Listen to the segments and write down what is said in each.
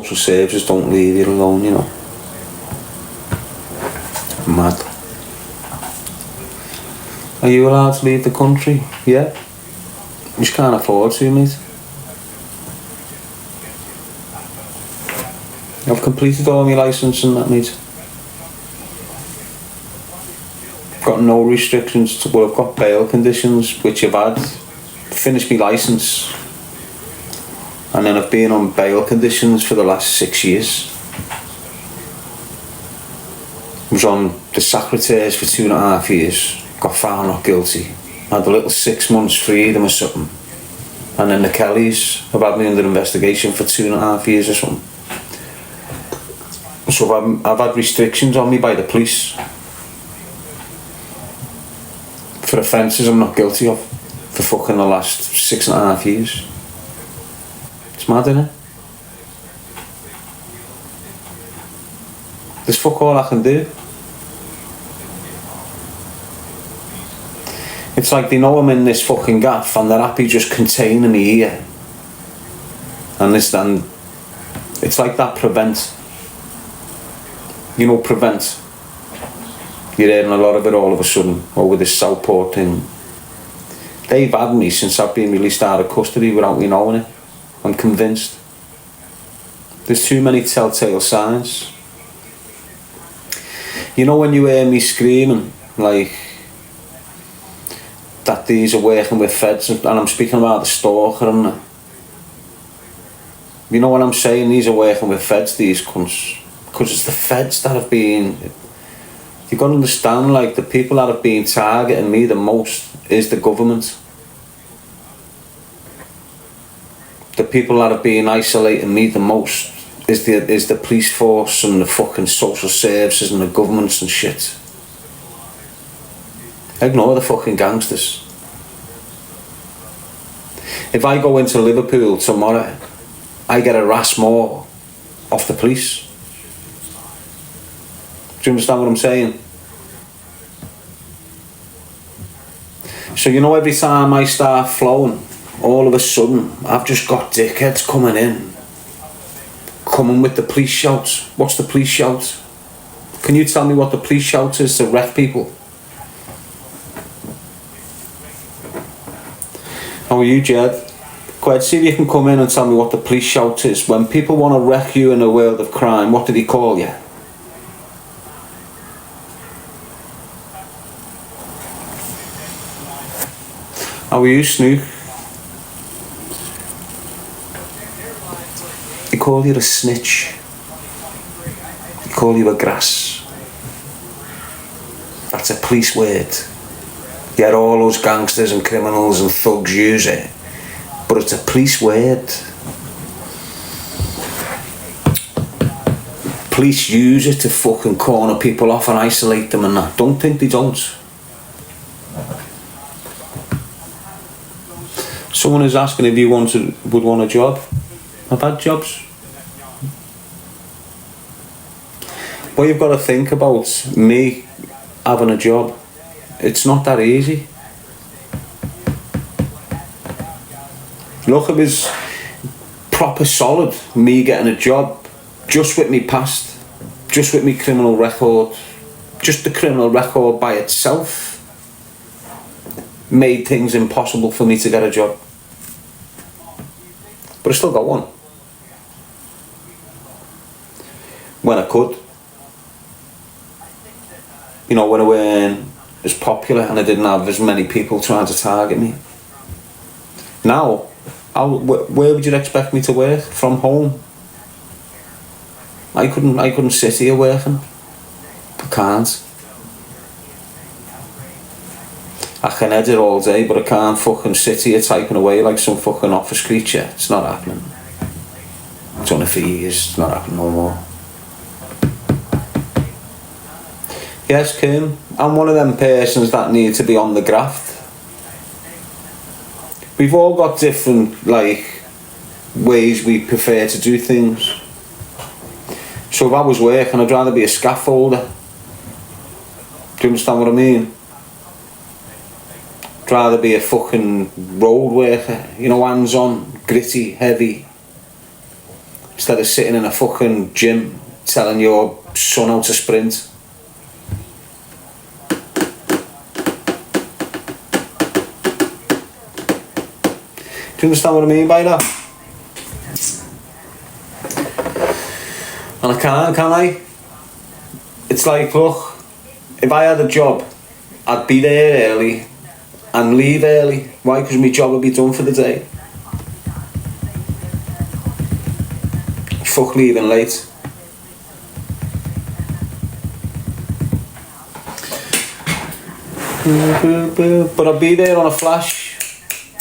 social services don't leave you alone, you know. Mad. Are you allowed to leave the country? Yeah. You just can't afford to, mate. I've completed all my licence and that, mate. Got no restrictions to, well, I've got bail conditions, which I've had. Finished my licence. And then I've been on bail conditions for the last 6 years. I was on the secretaries for 2.5 years. Got found not guilty. Had a little 6 months freedom or something. And then the Kellys have had me under investigation for 2.5 years or something. So I've had restrictions on me by the police for offences I'm not guilty of for fucking the last 6.5 years. It's mad, innit? There's fuck all I can do. It's like they know I'm in this fucking gaff and they're happy just containing me here. And it's like that Prevent. You know Prevent. You're hearing a lot of it all of a sudden over this Southport thing. They've had me since I've been released out of custody without me knowing it. I'm convinced. There's too many telltale signs. You know when you hear me screaming like that these are working with feds, and I'm speaking about the stalker and that. You know what I'm saying? These are working with feds, these cunts. Because it's the feds that have been... You've got to understand, like, the people that have been targeting me the most is the government. The people that have been isolating me the most is the police force and the fucking social services and the governments and shit. Ignore the fucking gangsters. If I go into Liverpool tomorrow, I get a ras more off the police. Do you understand what I'm saying? So you know, every time I start flowing, all of a sudden I've just got dickheads coming with the police shouts. What's the police shout? Can you tell me what the police shout is to wreck people? How are you, Jed? Go ahead, see if you can come in and tell me what the police shout is. When people want to wreck you in a world of crime, what do they call you? How are you, Snook? They call you a snitch. They call you a grass. That's a police word. Yeah, all those gangsters and criminals and thugs use it, but it's a police word. Police use it to fucking corner people off and isolate them and that. Don't think they don't. Someone is asking if you would want a job. I've had jobs. But you've got to think about me having a job. It's not that easy. Look, it was proper solid, me getting a job, just with me past, just with me criminal record. Just the criminal record by itself made things impossible for me to get a job. But I still got one. When I could. You know, when I weren't as popular and I didn't have as many people trying to target me. Now, where would you expect me to work? From home? I couldn't sit here working. I can't. I can edit all day, but I can't fucking sit here typing away like some fucking office creature. It's not happening. It's only for years. It's not happening no more. Yes, Kim, I'm one of them persons that need to be on the graft. We've all got different, like, ways we prefer to do things. So if I was working, I'd rather be a scaffolder. Do you understand what I mean? I'd rather be a fucking road worker, you know, hands-on, gritty, heavy. instead of sitting in a fucking gym telling your son how to sprint. Do you understand what I mean by that? And I can I? It's like, look, if I had a job, I'd be there early and leave early. Why? Because my job would be done for the day. Fuck leaving late. But I'd be there on a flash.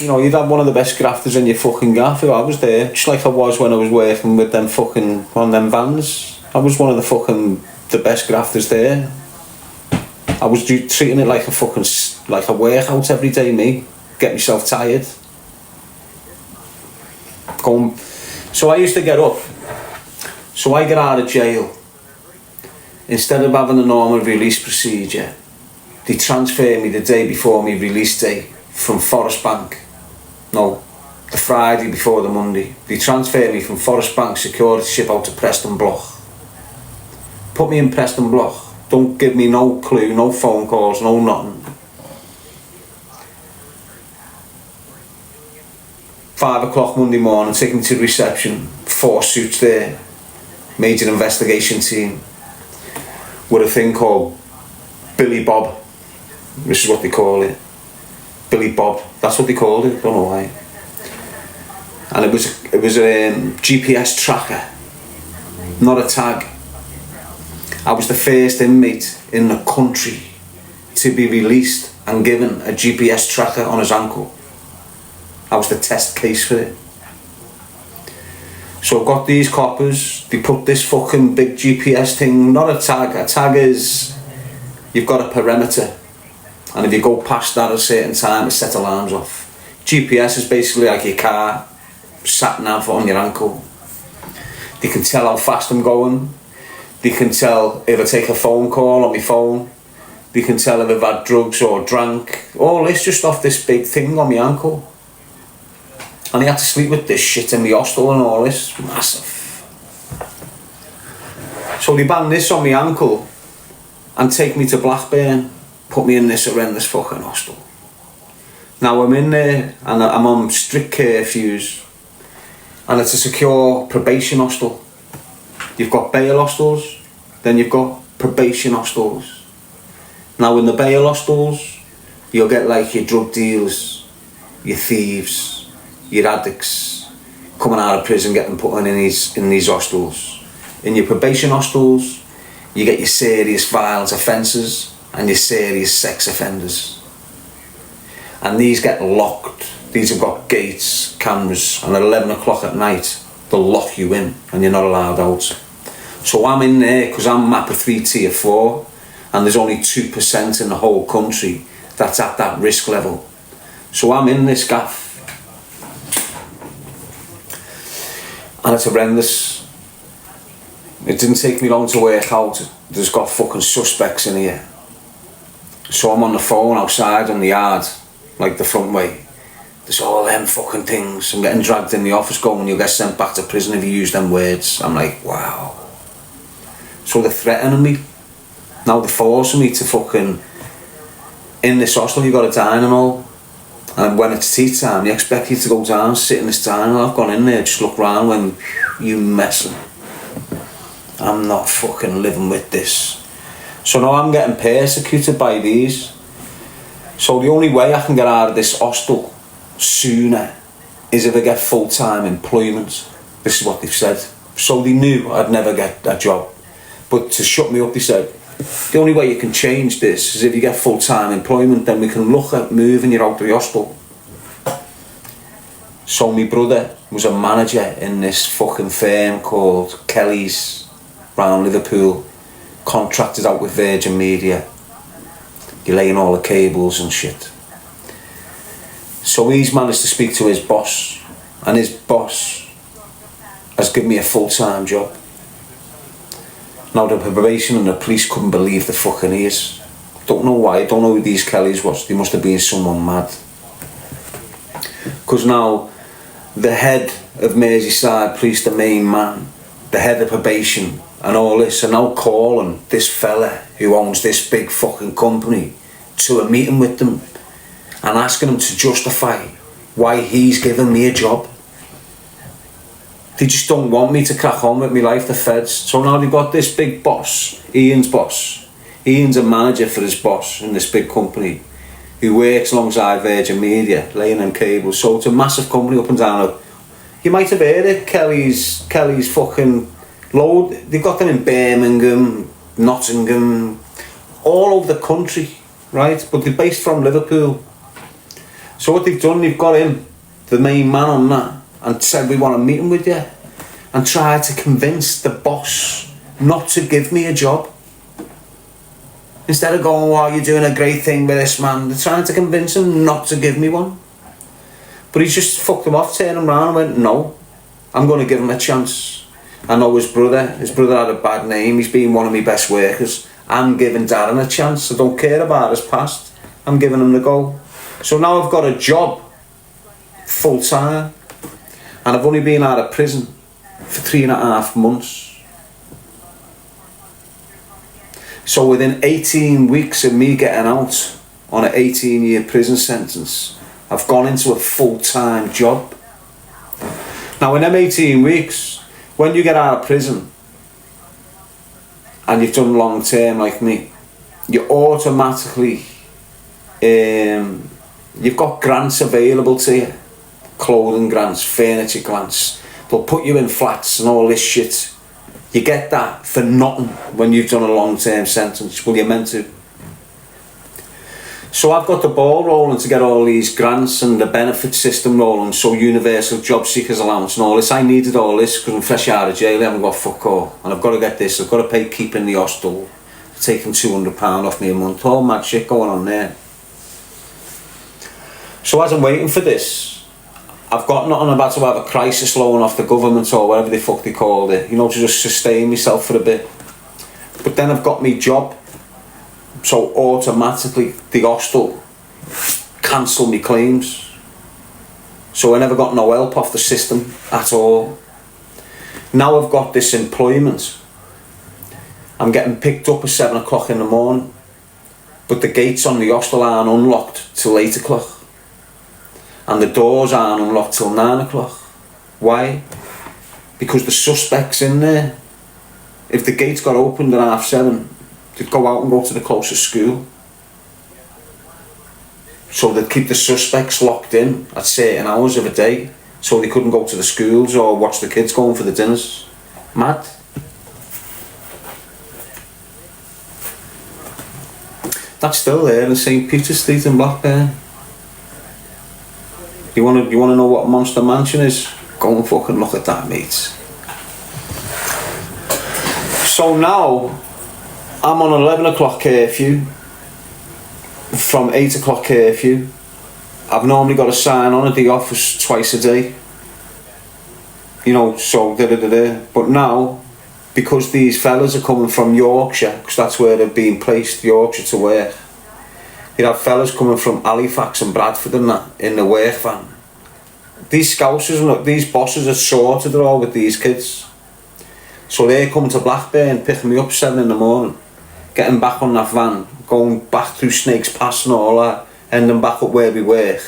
You know, you'd have one of the best grafters in your fucking gaff if I was there. Just like I was when I was working with them fucking, on them vans. I was one of the best grafters there. I was treating it like a fucking, like a workout every day, me. Get myself tired. So I used to get up. So I get out of jail. Instead of having a normal release procedure, they transfer me the day before my release day from Forest Bank. No, the Friday before the Monday. They transfer me from Forest Bank security ship out to Preston Block. Put me in Preston Block. Don't give me no clue, no phone calls, no nothing. 5 o'clock Monday morning, take me to reception. 4 suits there. Major investigation team. With a thing called Billy Bob. This is what they call it. Billy Bob. That's what they called it. Don't know why. And it was a GPS tracker, not a tag. I was the first inmate in the country to be released and given a GPS tracker on his ankle. I was the test case for it. So I've got these coppers, they put this fucking big GPS thing, not a tag. A tag is, you've got a perimeter. And if you go past that at a certain time, it sets alarms off. GPS is basically like your car, sat nav on your ankle. They can tell how fast I'm going. They can tell if I take a phone call on my phone. They can tell if I've had drugs or drank. All this just off this big thing on my ankle. And I had to sleep with this shit in the hostel and all this. Massive. So they bang this on my ankle and take me to Blackburn. Put me in this horrendous fucking hostel. Now I'm in there and I'm on strict curfews. And it's a secure probation hostel. You've got bail hostels, then you've got probation hostels. Now in the bail hostels, you'll get like your drug dealers, your thieves, your addicts, coming out of prison, getting put in these hostels. In your probation hostels, you get your serious violence offences and your serious sex offenders. And these get locked. These have got gates, cameras, and at 11 o'clock at night, they'll lock you in and you're not allowed out. So I'm in there because I'm MAPA 3 Tier 4 and there's only 2% in the whole country that's at that risk level. So I'm in this gaff. And it's horrendous. It didn't take me long to work out. There's got fucking suspects in here. So I'm on the phone outside on the yard, like the front way. There's all them fucking things. I'm getting dragged in the office going, you'll get sent back to prison if you use them words. I'm like, wow. So they're threatening me. Now they're forcing me to fucking, in this hostel you got to dine and all. And when it's tea time, they expect you to go down, sit in this diner. I've gone in there, just look round when you messing. I'm not fucking living with this. So now I'm getting persecuted by these. So the only way I can get out of this hostel sooner is if I get full-time employment. This is what they've said. So they knew I'd never get a job. But to shut me up, they said, the only way you can change this is if you get full-time employment, then we can look at moving you out of the hostel. So my brother was a manager in this fucking firm called Kelly's round Liverpool, contracted out with Virgin Media. You're laying all the cables and shit. So he's managed to speak to his boss, and his boss has given me a full-time job. Now the probation and the police couldn't believe the fucking ears. Don't know why, don't know who these Kellys was. They must have been someone mad. Because now the head of Merseyside Police, the main man, the head of probation and all this, are now calling this fella who owns this big fucking company to a meeting with them and asking him to justify why he's giving me a job. They just don't want me to crack on with my life, the feds. So now they've got this big boss, Ian's boss. Ian's a manager for his boss in this big company who works alongside Virgin Media, laying them cables. So it's a massive company up and down. You might have heard it, Kelly's fucking load. They've got them in Birmingham, Nottingham, all over the country, right? But they're based from Liverpool. So what they've done, they've got him, the main man on that, and said, we want a meeting with you, and tried to convince the boss not to give me a job. Instead of going, well, you're doing a great thing with this man, they're trying to convince him not to give me one. But he just fucked him off, turned him around and went, no, I'm going to give him a chance. I know his brother had a bad name, he's been one of my best workers. I'm giving Darren a chance, I don't care about his past, I'm giving him the go. So now I've got a job, full time, and I've only been out of prison for 3.5 months. So within 18 weeks of me getting out on an 18-year prison sentence, I've gone into a full-time job. Now in them 18 weeks, when you get out of prison and you've done long term like me, you automatically, you've got grants available to you. Clothing grants, furniture grants. They'll put you in flats and all this shit. You get that for nothing when you've done a long-term sentence. Well, you're meant to. So I've got the ball rolling to get all these grants and the benefit system rolling, so universal job seekers allowance and all this. I needed all this because I'm fresh out of jail, I haven't got fuck all. And I've got to get this, I've got to pay keeping the hostel, taking £200 off me a month, all mad shit going on there. So as I'm waiting for this, I've got nothing about to have a crisis loan off the government or whatever the fuck they called it, you know, to just sustain myself for a bit. But then I've got me job, so automatically the hostel cancelled me claims. So I never got no help off the system at all. Now I've got this employment. I'm getting picked up at 7 o'clock in the morning, but the gates on the hostel aren't unlocked till 8 o'clock. And the doors aren't unlocked till 9 o'clock. Why? Because the suspect's in there. If the gates got opened at 7:30, they'd go out and go to the closest school. So they'd keep the suspects locked in at certain hours of the day, so they couldn't go to the schools or watch the kids going for the dinners. Mad. That's still there in St. Peter Street in Blackburn. You want to know what Monster Mansion is? Go and fucking look at that, mate. So now I'm on 11 o'clock curfew, from 8 o'clock curfew. I've normally got to sign on at the office twice a day, you know, so But now, because these fellas are coming from Yorkshire, because that's where they've been placed, Yorkshire to work, you have fellas coming from Halifax and Bradford and that in the work van. These scousers and these bosses are sorted it all with these kids. So they're coming to Blackburn, picking me up 7 in the morning, getting back on that van, going back through Snakes Pass and all that, ending back up where we work.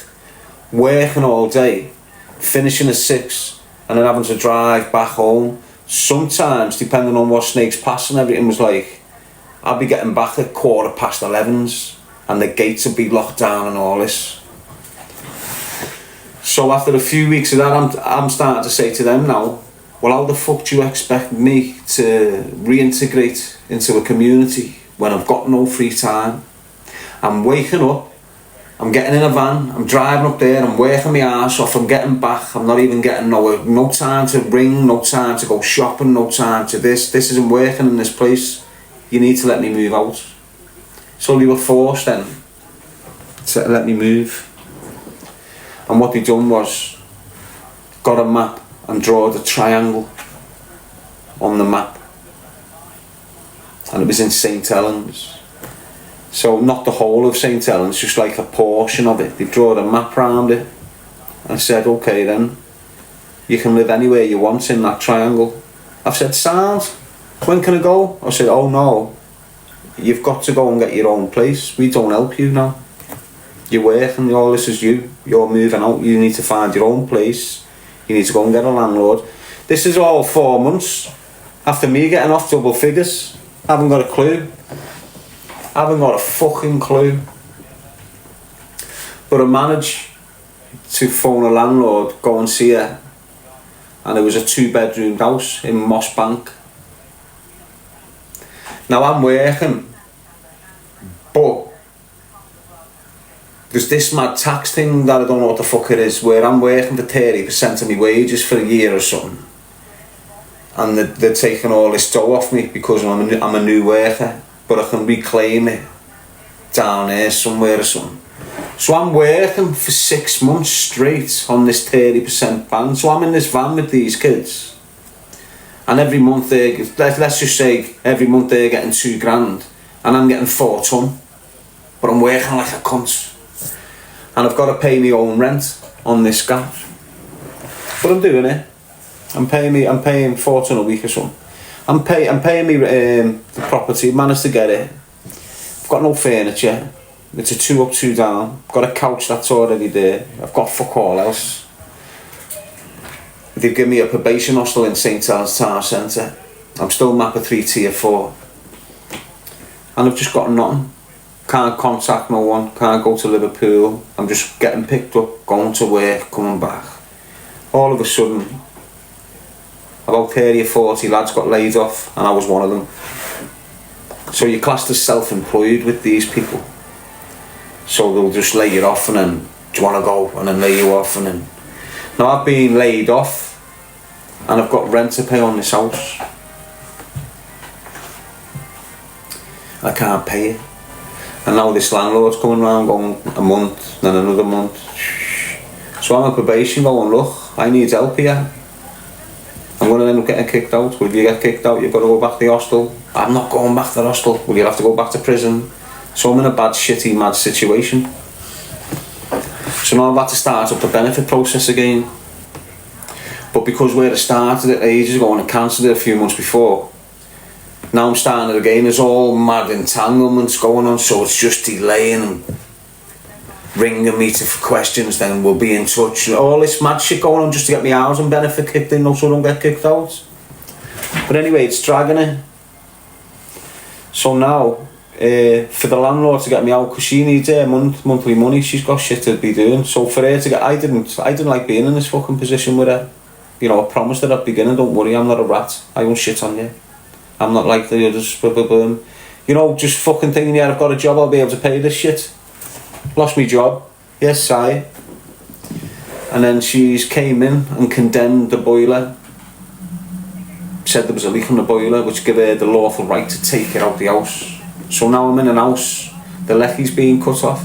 Working all day, finishing at 6, and then having to drive back home. Sometimes, depending on what Snakes Pass and everything was like, I'd be getting back at 11:15, and the gates would be locked down and all this. So after a few weeks of that, I'm starting to say to them now, well, how the fuck do you expect me to reintegrate into a community when I've got no free time? I'm waking up, I'm getting in a van, I'm driving up there, I'm working my arse off, I'm getting back, I'm not even getting no time to ring, no time to go shopping, no time to this isn't working in this place, you need to let me move out. So they were forced then to let me move. And what they done was, got a map and draw the triangle on the map. And it was in St. Helens. So not the whole of St. Helens, just like a portion of it. They drew a map around it and said, okay then, You can live anywhere you want in that triangle. I've said, sound, when can I go? I said, oh no, you've got to go and get your own place. We don't help you now. You're working, all this is you. You're moving out, you need to find your own place. You need to go and get a landlord. This is all 4 months after me getting off double figures. I haven't got a clue. I haven't got a fucking clue. But I managed to phone a landlord, go and see her. And it was a 2-bedroom house in Moss Bank. Now I'm working, but there's this mad tax thing that I don't know what the fuck it is, where I'm working for 30% of my wages for a year or something. And they're taking all this dough off me because I'm a new worker, but I can reclaim it down here somewhere or something. So I'm working for 6 months straight on this 30% ban. So I'm in this van with these kids. And every month let's just say every month they're getting $2,000 and I'm getting 4 ton. But I'm working like a cunt. And I've got to pay my own rent on this gaff. But I'm doing it. I'm paying 4 ton a week or something. I'm paying me the property, managed to get it. I've got no furniture. It's a 2 up, 2 down. I've got a couch that's already there. I've got fuck all else. They've given me a probation hostel in St Helens Town Centre. I'm still MAPA 3 Tier 4. And I've just got nothing. Can't contact no one, can't go to Liverpool. I'm just getting picked up, going to work, coming back. All of a sudden, about 30 or 40 lads got laid off and I was one of them. So you're classed as self-employed with these people. So they'll just lay you off and then, do you want to go? And then lay you off and then... Now I've been laid off and I've got rent to pay on this house. I can't pay it. And now this landlord's coming round going a month, then another month. So I'm on probation going, look, I need help here. I'm going to end up getting kicked out. Will you get kicked out, you've got to go back to the hostel. I'm not going back to the hostel. Will you have to go back to prison? So I'm in a bad, shitty, mad situation. So now I've had to start up the benefit process again. But because where I started it ages ago and I cancelled it a few months before, now I'm starting it again. There's all mad entanglements going on, so it's just delaying and ringing me for questions, then we'll be in touch. All this mad shit going on just to get me housing benefit kicked in, so I don't get kicked out. But anyway, it's dragging it. So now, for the landlord to get me out, because she needs her monthly money, she's got shit to be doing. So for her to get, I didn't like being in this fucking position with her. You know, I promised her at the beginning, don't worry, I'm not a rat. I won't shit on you. I'm not like the others, you know, just fucking thinking, yeah, I've got a job, I'll be able to pay this shit. Lost my job, yes, sigh. And then she's came in and condemned the boiler. Said there was a leak on the boiler, which gave her the lawful right to take it out the house. So now I'm in an house, the lecky's being cut off.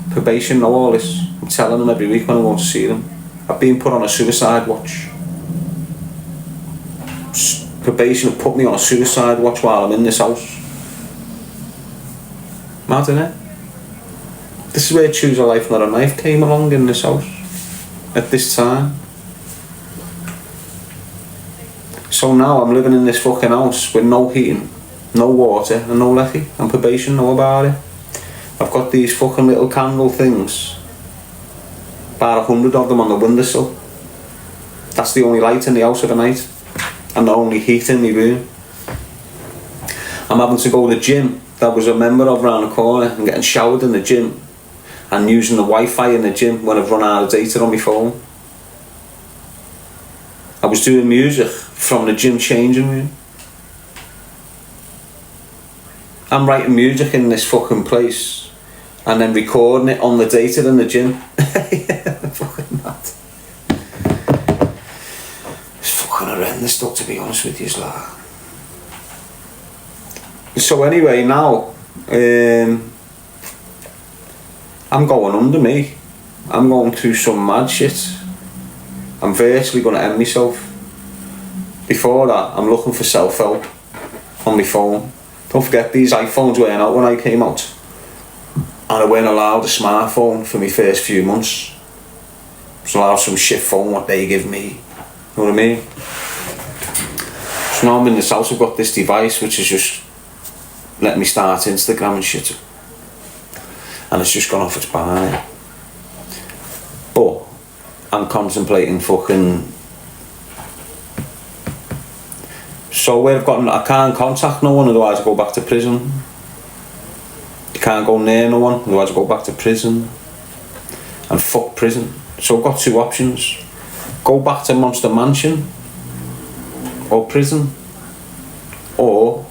Probation, know all this. I'm telling them every week when I want to see them. I've been put on a suicide watch. Probation have put me on a suicide watch while I'm in this house. Mad, innit? This is where Choose a Life Not a Knife came along, in this house. At this time. So now I'm living in this fucking house with no heating, no water and no lecky. And probation know about it. I've got these fucking little candle things. About 100 of them on the windowsill. That's the only light in the house of the night. And the only heat in my room. I'm having to go to the gym that was a member of round the corner and getting showered in the gym and using the Wi-Fi in the gym when I've run out of data on my phone. I was doing music from the gym changing room. I'm writing music in this fucking place and then recording it on the data in the gym. Yeah, fucking mad. Horrendous stuff, to be honest with you, like. So anyway, now I'm going under me. I'm going through some mad shit. I'm virtually going to end myself. Before that, I'm looking for self-help on my phone. Don't forget, these iPhones weren't out when I came out, and I weren't allowed a smartphone for my first few months. So I'll have some shit phone what they give me. You know what I mean? So now I'm in this house, I've got this device which is just letting me start Instagram and shit. And it's just gone off its bar. But I'm contemplating fucking... So where I can't contact no one, otherwise I go back to prison. You can't go near no one, otherwise I go back to prison. And fuck prison. So I've got two options. Go back to Monster Mansion or prison, or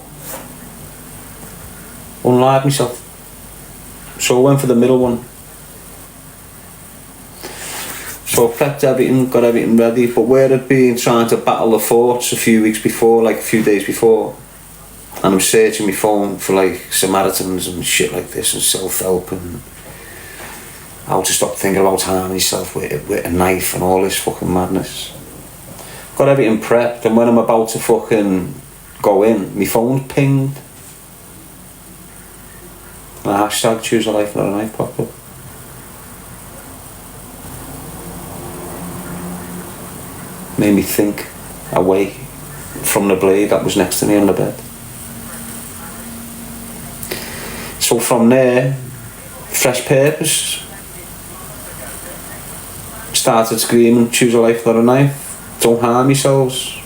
unlive myself. So I went for the middle one. So I prepped everything, got everything ready, but where I'd been trying to battle the forts a few weeks before, like a few days before, and I'm searching my phone for like Samaritans and shit like this and self-help and how to stop thinking about harming yourself with a knife and all this fucking madness. Got everything prepped, and when I'm about to fucking go in, my phone pinged. And a hashtag choose a life, not a knife popped up. Made me think away from the blade that was next to me on the bed. So from there, fresh purpose. Started screaming, choose a life, not a knife. Don't harm yourselves.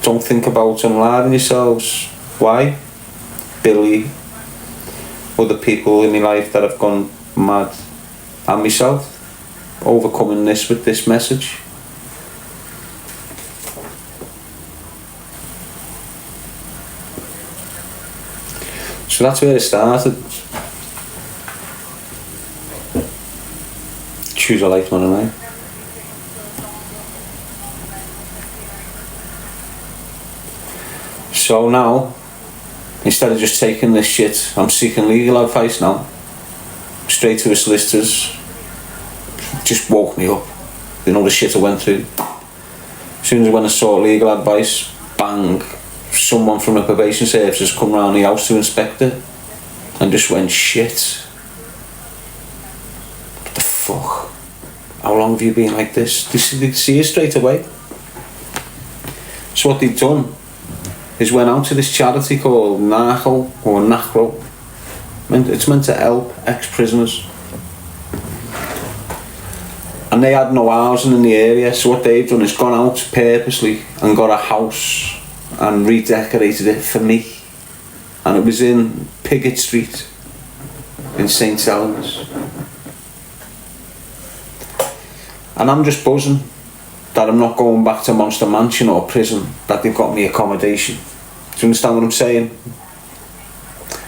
Don't think about unaliving yourselves. Why? Billy, other people in my life that have gone mad, and myself, overcoming this with this message. So that's where it started. Choose a life, not a knife. So now, instead of just taking this shit, I'm seeking legal advice now. Straight to a solicitor's. Just woke me up. You know the shit I went through. As soon as when I saw legal advice, bang, someone from the probation service has come round the house to inspect it. And just went, shit. What the fuck? How long have you been like this? They see it straight away. So what they've done is went out to this charity called NACHO or NACHRO. It's meant to help ex-prisoners. And they had no housing in the area, so what they've done is gone out purposely and got a house and redecorated it for me. And it was in Piggott Street in St Helens. And I'm just buzzing that I'm not going back to Monster Mansion or prison, that they've got me accommodation. Do you understand what I'm saying?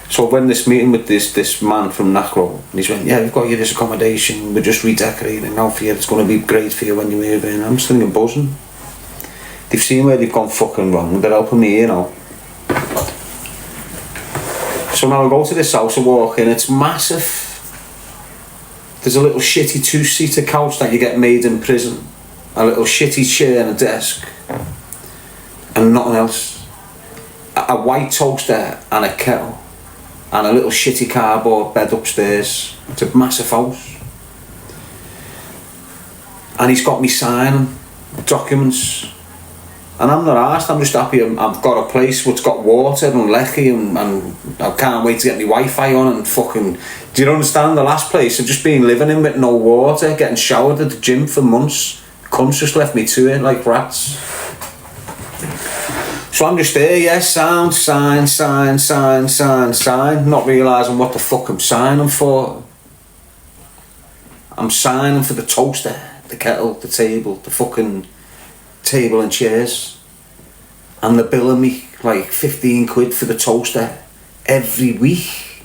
So when this meeting with this man from NACRO, and he's went, yeah, we've got you this accommodation, we're just redecorating it now for you, it's going to be great for you when you move in. I'm just thinking buzzing. They've seen where they've gone fucking wrong, they're helping me, you know. So now I go to this house, I walk in, it's massive. There's a little shitty two-seater couch that you get made in prison, a little shitty chair and a desk, and nothing else. A white toaster and a kettle, and a little shitty cardboard bed upstairs. It's a massive house. And he's got me signing documents. And I'm not arsed, I'm just happy I've got a place which got water and lecky and I can't wait to get my Wi-Fi on and fucking... Do you understand? The last place I've just been living in with no water, getting showered at the gym for months. Cunts just left me to it like rats. So I'm just there, yeah, sign, not realising what the fuck I'm signing for. I'm signing for the toaster, the kettle, the table, the fucking table and chairs. And they're billing me like 15 quid for the toaster every week.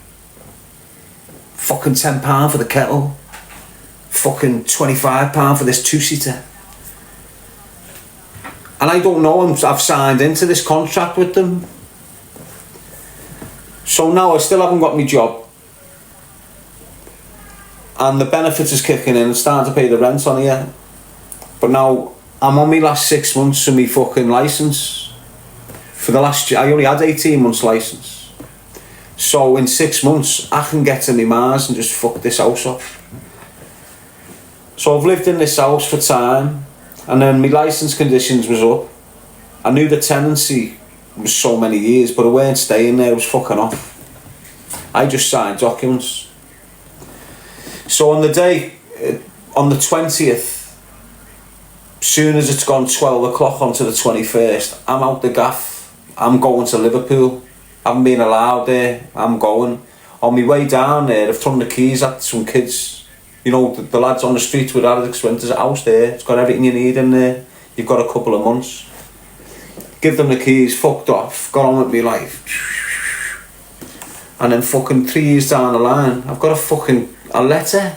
Fucking £10 for the kettle. Fucking £25 for this two-seater. And I don't know, I've signed into this contract with them. So now I still haven't got my job. And the benefits is kicking in and starting to pay the rent on here. But now I'm on my last 6 months of my fucking licence. For the last year, I only had 18 months licence. So in 6 months, I can get to my Mars and just fuck this house off. So I've lived in this house for time, and then my licence conditions was up. I knew the tenancy was so many years, but I weren't staying there, I was fucking off. I just signed documents. So on the day, on the 20th, soon as it's gone 12 o'clock onto the 21st, I'm out the gaff. I'm going to Liverpool. I haven't been allowed there. I'm going. On my way down there, I've thrown the keys at some kids. You know, the lads on the street with Alex went, there's a house there. It's got everything you need in there. You've got a couple of months. Give them the keys, fucked off, got on with my life. And then fucking 3 years down the line, I've got a letter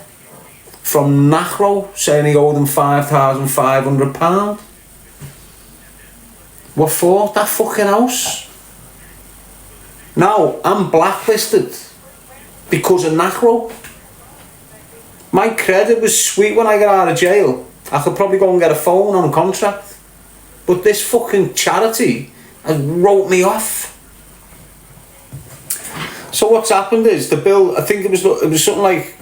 from Nachlo saying he owed them £5,500. What for? That fucking house. Now, I'm blacklisted because of Nachlo. My credit was sweet when I got out of jail. I could probably go and get a phone on contract. But this fucking charity has wrote me off. So what's happened is the bill, I think it was something like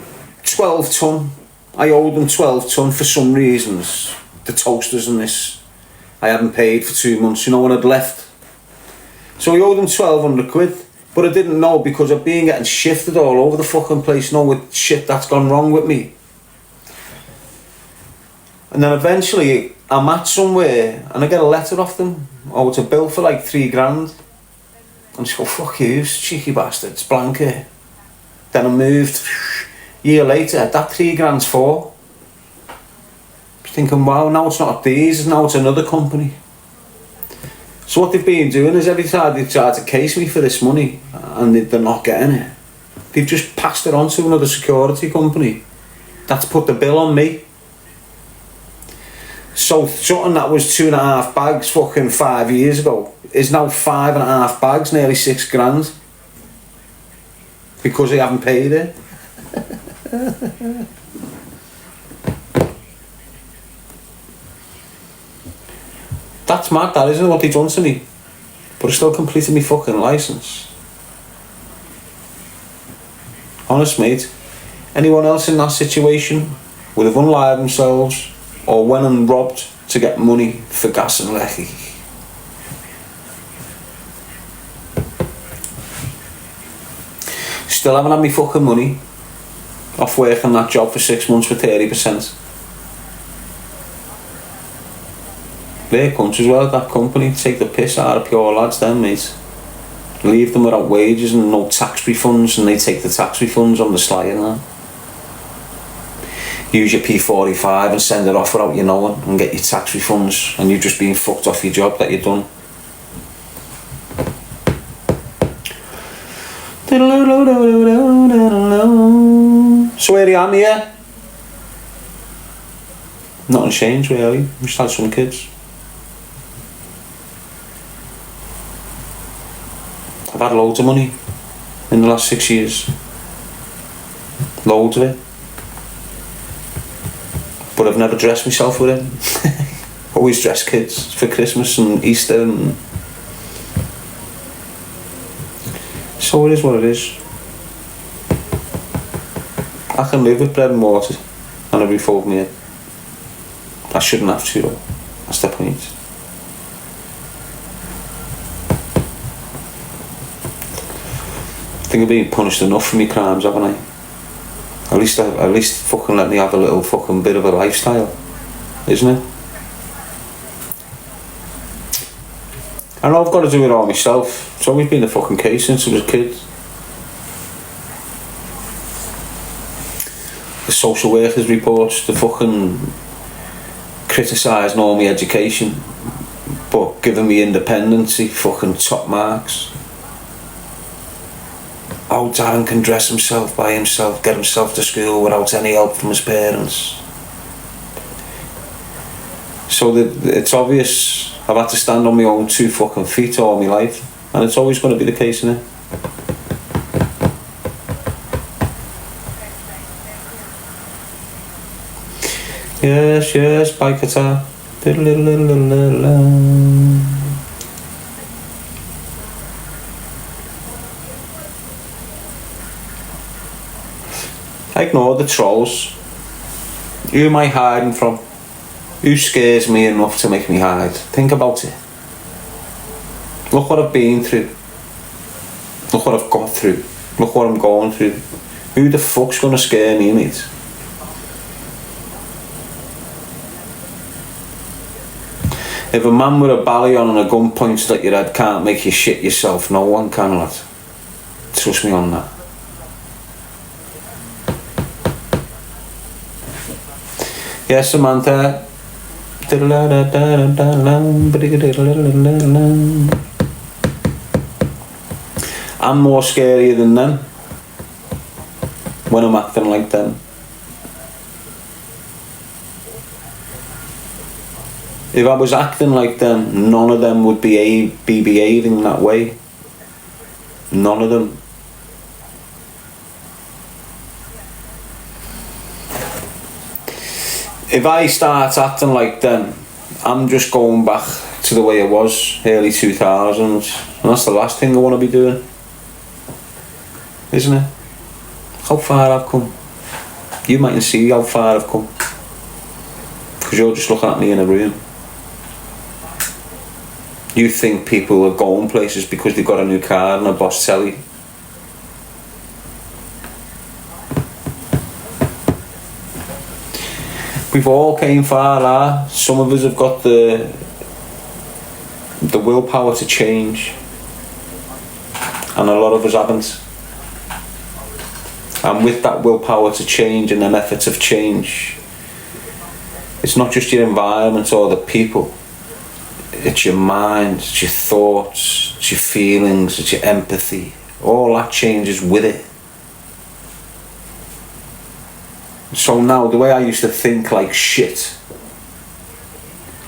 12 tonne. I owed them 12 tonne for some reasons. The toasters and this. I hadn't paid for 2 months, you know, when I'd left. So I owed them 1,200 quid. But I didn't know because I've been getting shifted all over the fucking place, you know, with shit that's gone wrong with me. And then eventually I'm at somewhere and I get a letter off them. Oh, it's a bill for like $3,000. And I just go, fuck you, cheeky bastards, blanket. Then I moved. A year later, that $3,000's for. Thinking, wow, now it's not these, now it's another company. So what they've been doing is every time they try to case me for this money and they're not getting it, they've just passed it on to another security company that's put the bill on me. So something that was 2.5 bags fucking 5 years ago is now 5.5 bags, nearly $6,000, because I haven't paid it. That's mad, that isn't what they done to me. But I still completed my fucking licence. Honest mate, anyone else in that situation would have unlied themselves or went and robbed to get money for gas and lecky. Still haven't had me fucking money off working that job for 6 months for 30%. Their country as well, that company, take the piss out of pure lads then, mate. Leave them without wages and no tax refunds, and they take the tax refunds on the sly and that. Use your P45 and send it off without you knowing and get your tax refunds, and you've just been fucked off your job that you've done. So here I am here. Nothing changed really, we just had some kids. I've had loads of money in the last 6 years. Loads of it. But I've never dressed myself with it. Always dress kids for Christmas and Easter and... So it is what it is. I can live with bread and water and a roof over my head. I shouldn't have to though. That's the point. I think I've been punished enough for my crimes, haven't I? At least fucking let me have a little fucking bit of a lifestyle, isn't it? I know I've got to do it all myself. It's always been a fucking case since I was a kid. The social workers reports, the fucking criticising all my education, but giving me independency, fucking top marks. Oh, Darren can dress himself by himself, get himself to school without any help from his parents. So it's obvious I've had to stand on my own 2 fucking feet all my life, and it's always going to be the case, isn't it? Yes, yes, by guitar. I ignore the trolls. Who am I hiding from? Who scares me enough to make me hide? Think about it. Look what I've been through. Look what I've got through. Look what I'm going through. Who the fuck's gonna scare me, mate? If a man with a belly on and a gun pointed at your head can't make you shit yourself, no one can, lad. Trust me on that. Yes, Samantha. I'm more scarier than them when I'm acting like them. If I was acting like them, none of them would be behaving that way. None of them. If I start acting like them, I'm just going back to the way it was, early 2000s. And that's the last thing I want to be doing. Isn't it? How far I've come. You mightn't see how far I've come. Because you're just looking at me in a room. You think people are going places because they've got a new car and a Boss telly. We've all came far, some of us have got the willpower to change, and a lot of us haven't. And with that willpower to change and them efforts of change, it's not just your environment or the people, it's your mind, it's your thoughts, it's your feelings, it's your empathy. All that changes with it. So now, the way I used to think like shit,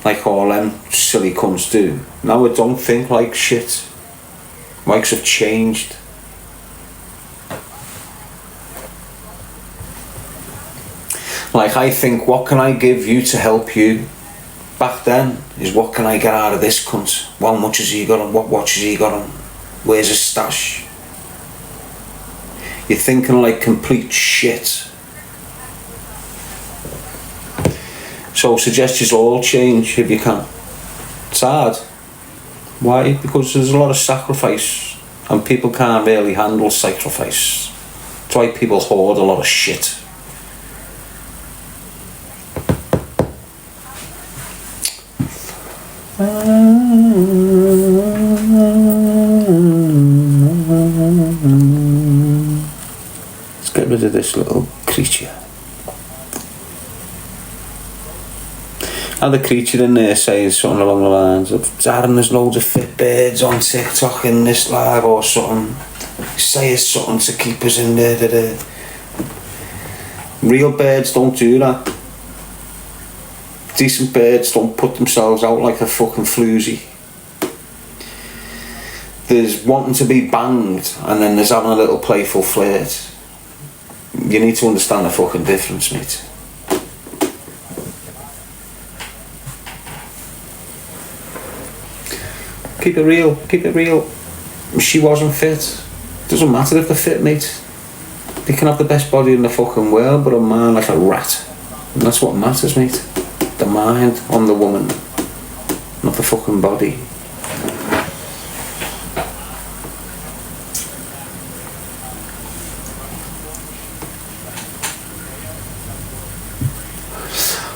like all them silly cunts do, now I don't think like shit. Likes have changed. Like, I think, what can I give you to help you? Back then is, what can I get out of this cunt? How much has he got on? What watch has he got on? Where's his stash? You're thinking like complete shit. So I suggest you all change if you can. It's hard. Why? Because there's a lot of sacrifice and people can't really handle sacrifice. That's why people hoard a lot of shit. Let's get rid of this little creature. And the creature in there says something along the lines of, Darren, there's loads of fit birds on TikTok in this live or something. Say it's something to keep us in there. Real birds don't do that. Decent birds don't put themselves out like a fucking floozy. There's wanting to be banged and then there's having a little playful flirt. You need to understand the fucking difference, mate. Keep it real, keep it real. She wasn't fit. Doesn't matter if they're fit, mate. They can have the best body in the fucking world, but a man like a rat. And that's what matters, mate. The mind on the woman, not the fucking body.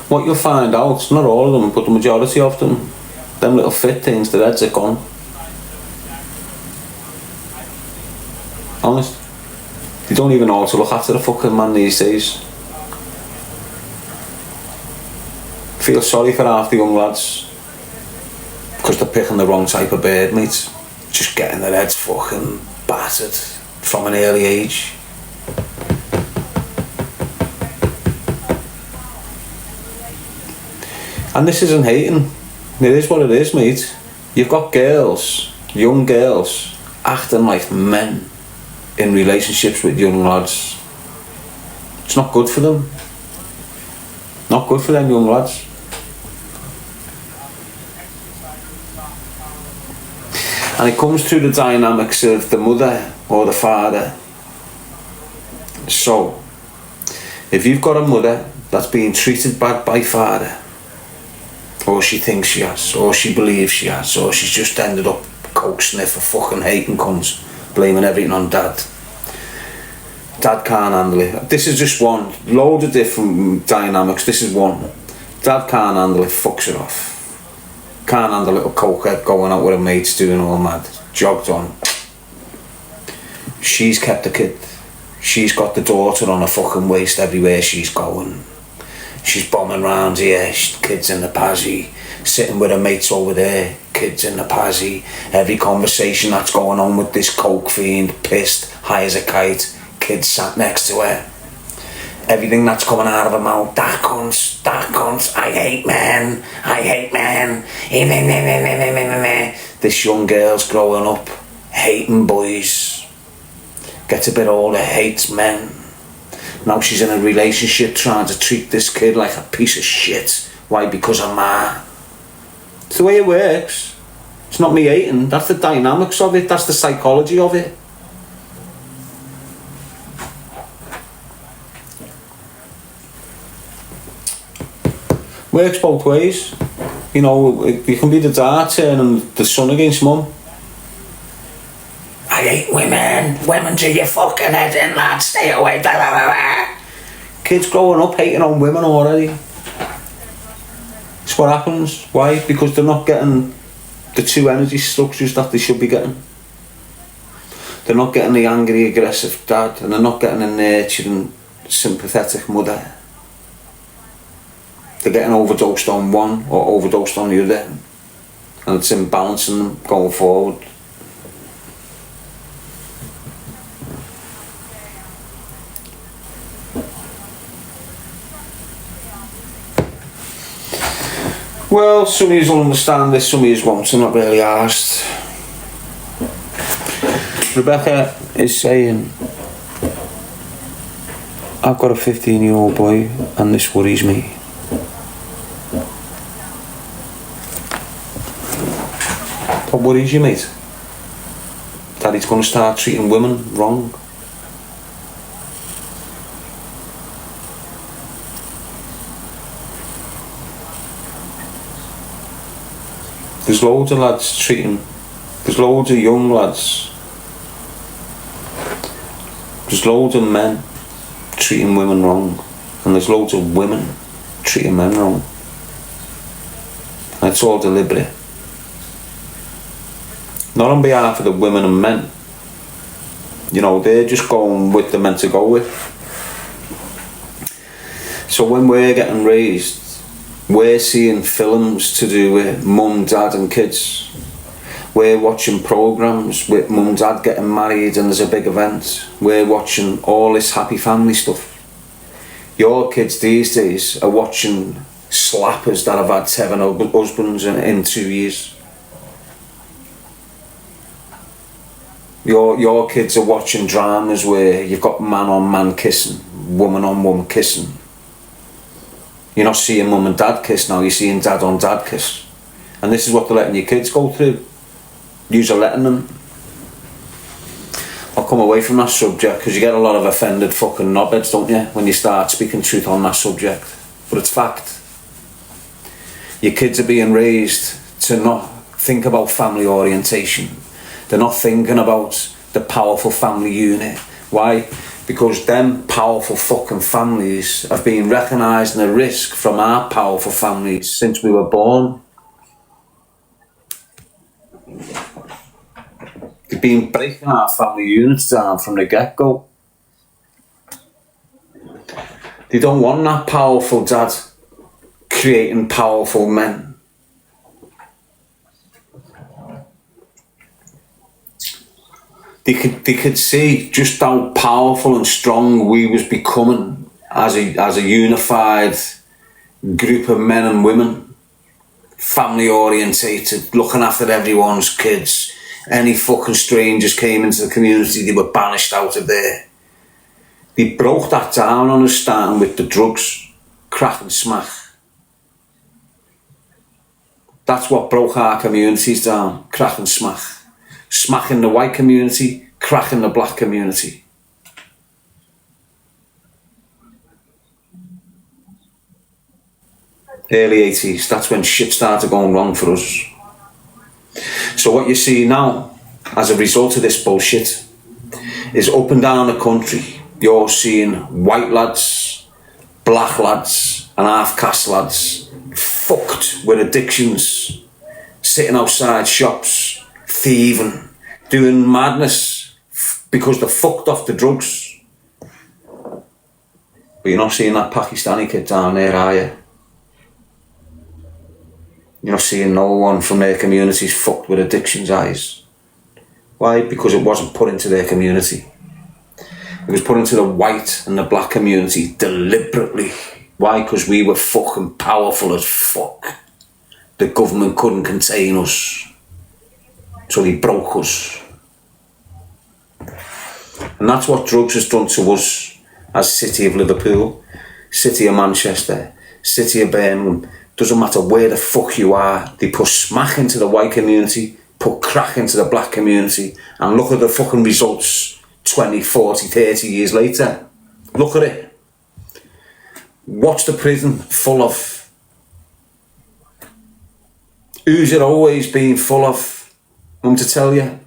What you'll find out, not all of them, but the majority of them, them little fit things, their heads are gone. Honest. They don't even know how to look after the fucking man these days. Feel sorry for half the young lads because they're picking the wrong type of bird, mate. Just getting their heads fucking battered from an early age. And this isn't hating. It is what it is, mate. You've got girls, young girls, acting like men in relationships with young lads. It's not good for them. Not good for them young lads. And it comes through the dynamics of the mother or the father. So, if you've got a mother that's being treated bad by father, or she thinks she has, or she believes she has, or she's just ended up coke sniffer, fucking hating cunts, blaming everything on dad. Dad can't handle it. This is just one. Loads of different dynamics. This is one. Dad can't handle it, fucks her off. Can't handle a little cokehead going out with her mates doing all mad. Jogged on. She's kept the kid. She's got the daughter on her fucking waist everywhere she's going. She's bombing round here, kids in the pazzy. Sitting with her mates over there, kids in the pazzy. Every conversation that's going on with this coke fiend, pissed, high as a kite. Kids sat next to her. Everything that's coming out of her mouth, that cunts, I hate men. This young girl's growing up, hating boys. Gets a bit older, hates men. Now she's in a relationship trying to treat this kid like a piece of shit. Why? Because of ma. It's the way it works. It's not me hating, that's the dynamics of it, that's the psychology of it. Works both ways. You know, you can be the dad turning the son against mum. I hate women. Women do your fucking head in, lad. Stay away. Blah, blah, blah, blah. Kids growing up hating on women already. It's what happens. Why? Because they're not getting the two energy structures that they should be getting. They're not getting the angry, aggressive dad, and they're not getting a nurturing, sympathetic mother. They're getting overdosed on one or overdosed on the other, and it's imbalancing them going forward. Well, some of you will understand this, some of you won't, I'm not really asked. Rebecca is saying, I've got a 15-year-old boy and this worries me. What worries you, mate? That he's going to start treating women wrong? There's loads of lads treating, there's loads of young lads, there's loads of men treating women wrong, and there's loads of women treating men wrong. And it's all deliberate. Not on behalf of the women and men. You know, they're just going with the men to go with. So when we're getting raised, we're seeing films to do with mum, dad and kids. We're watching programmes with mum, dad getting married and there's a big event. We're watching all this happy family stuff. Your kids these days are watching slappers that have had 7 husbands in 2 years. Your kids are watching dramas where you've got man on man kissing, woman on woman kissing. You're not seeing mum and dad kiss now, you're seeing dad on dad kiss. And this is what they're letting your kids go through. You're letting them. I'll come away from that subject because you get a lot of offended fucking knobheads, don't you, when you start speaking truth on that subject. But it's fact. Your kids are being raised to not think about family orientation. They're not thinking about the powerful family unit. Why? Because them powerful fucking families have been recognising a risk from our powerful families since we were born. They've been breaking our family units down from the get-go. They don't want that powerful dad creating powerful men. They could see just how powerful and strong we was becoming as a unified group of men and women, family orientated, looking after everyone's kids. Any fucking strangers came into the community, they were banished out of there. They broke that down on us, starting with the drugs, crack and smack. That's what broke our communities down, crack and smack. Smacking the white community, cracking the black community. early 80s, that's when shit started going wrong for us. So what you see now, as a result of this bullshit, is up and down the country, you're seeing white lads, black lads, and half-caste lads fucked with addictions, sitting outside shops, thieving, doing madness because they're fucked off the drugs. But you're not seeing that Pakistani kid down there, are you? You're not seeing no one from their communities fucked with addictions, eyes. Why? Because it wasn't put into their community. It was put into the white and the black community deliberately. Why? Because we were fucking powerful as fuck. The government couldn't contain us. So they broke us. And that's what drugs has done to us as City of Liverpool, City of Manchester, City of Birmingham. Doesn't matter where the fuck you are, they put smack into the white community, put crack into the black community, and look at the fucking results 20, 40, 30 years later. Look at it. What's the prison full of? Who's it always been full of? I'm to tell you.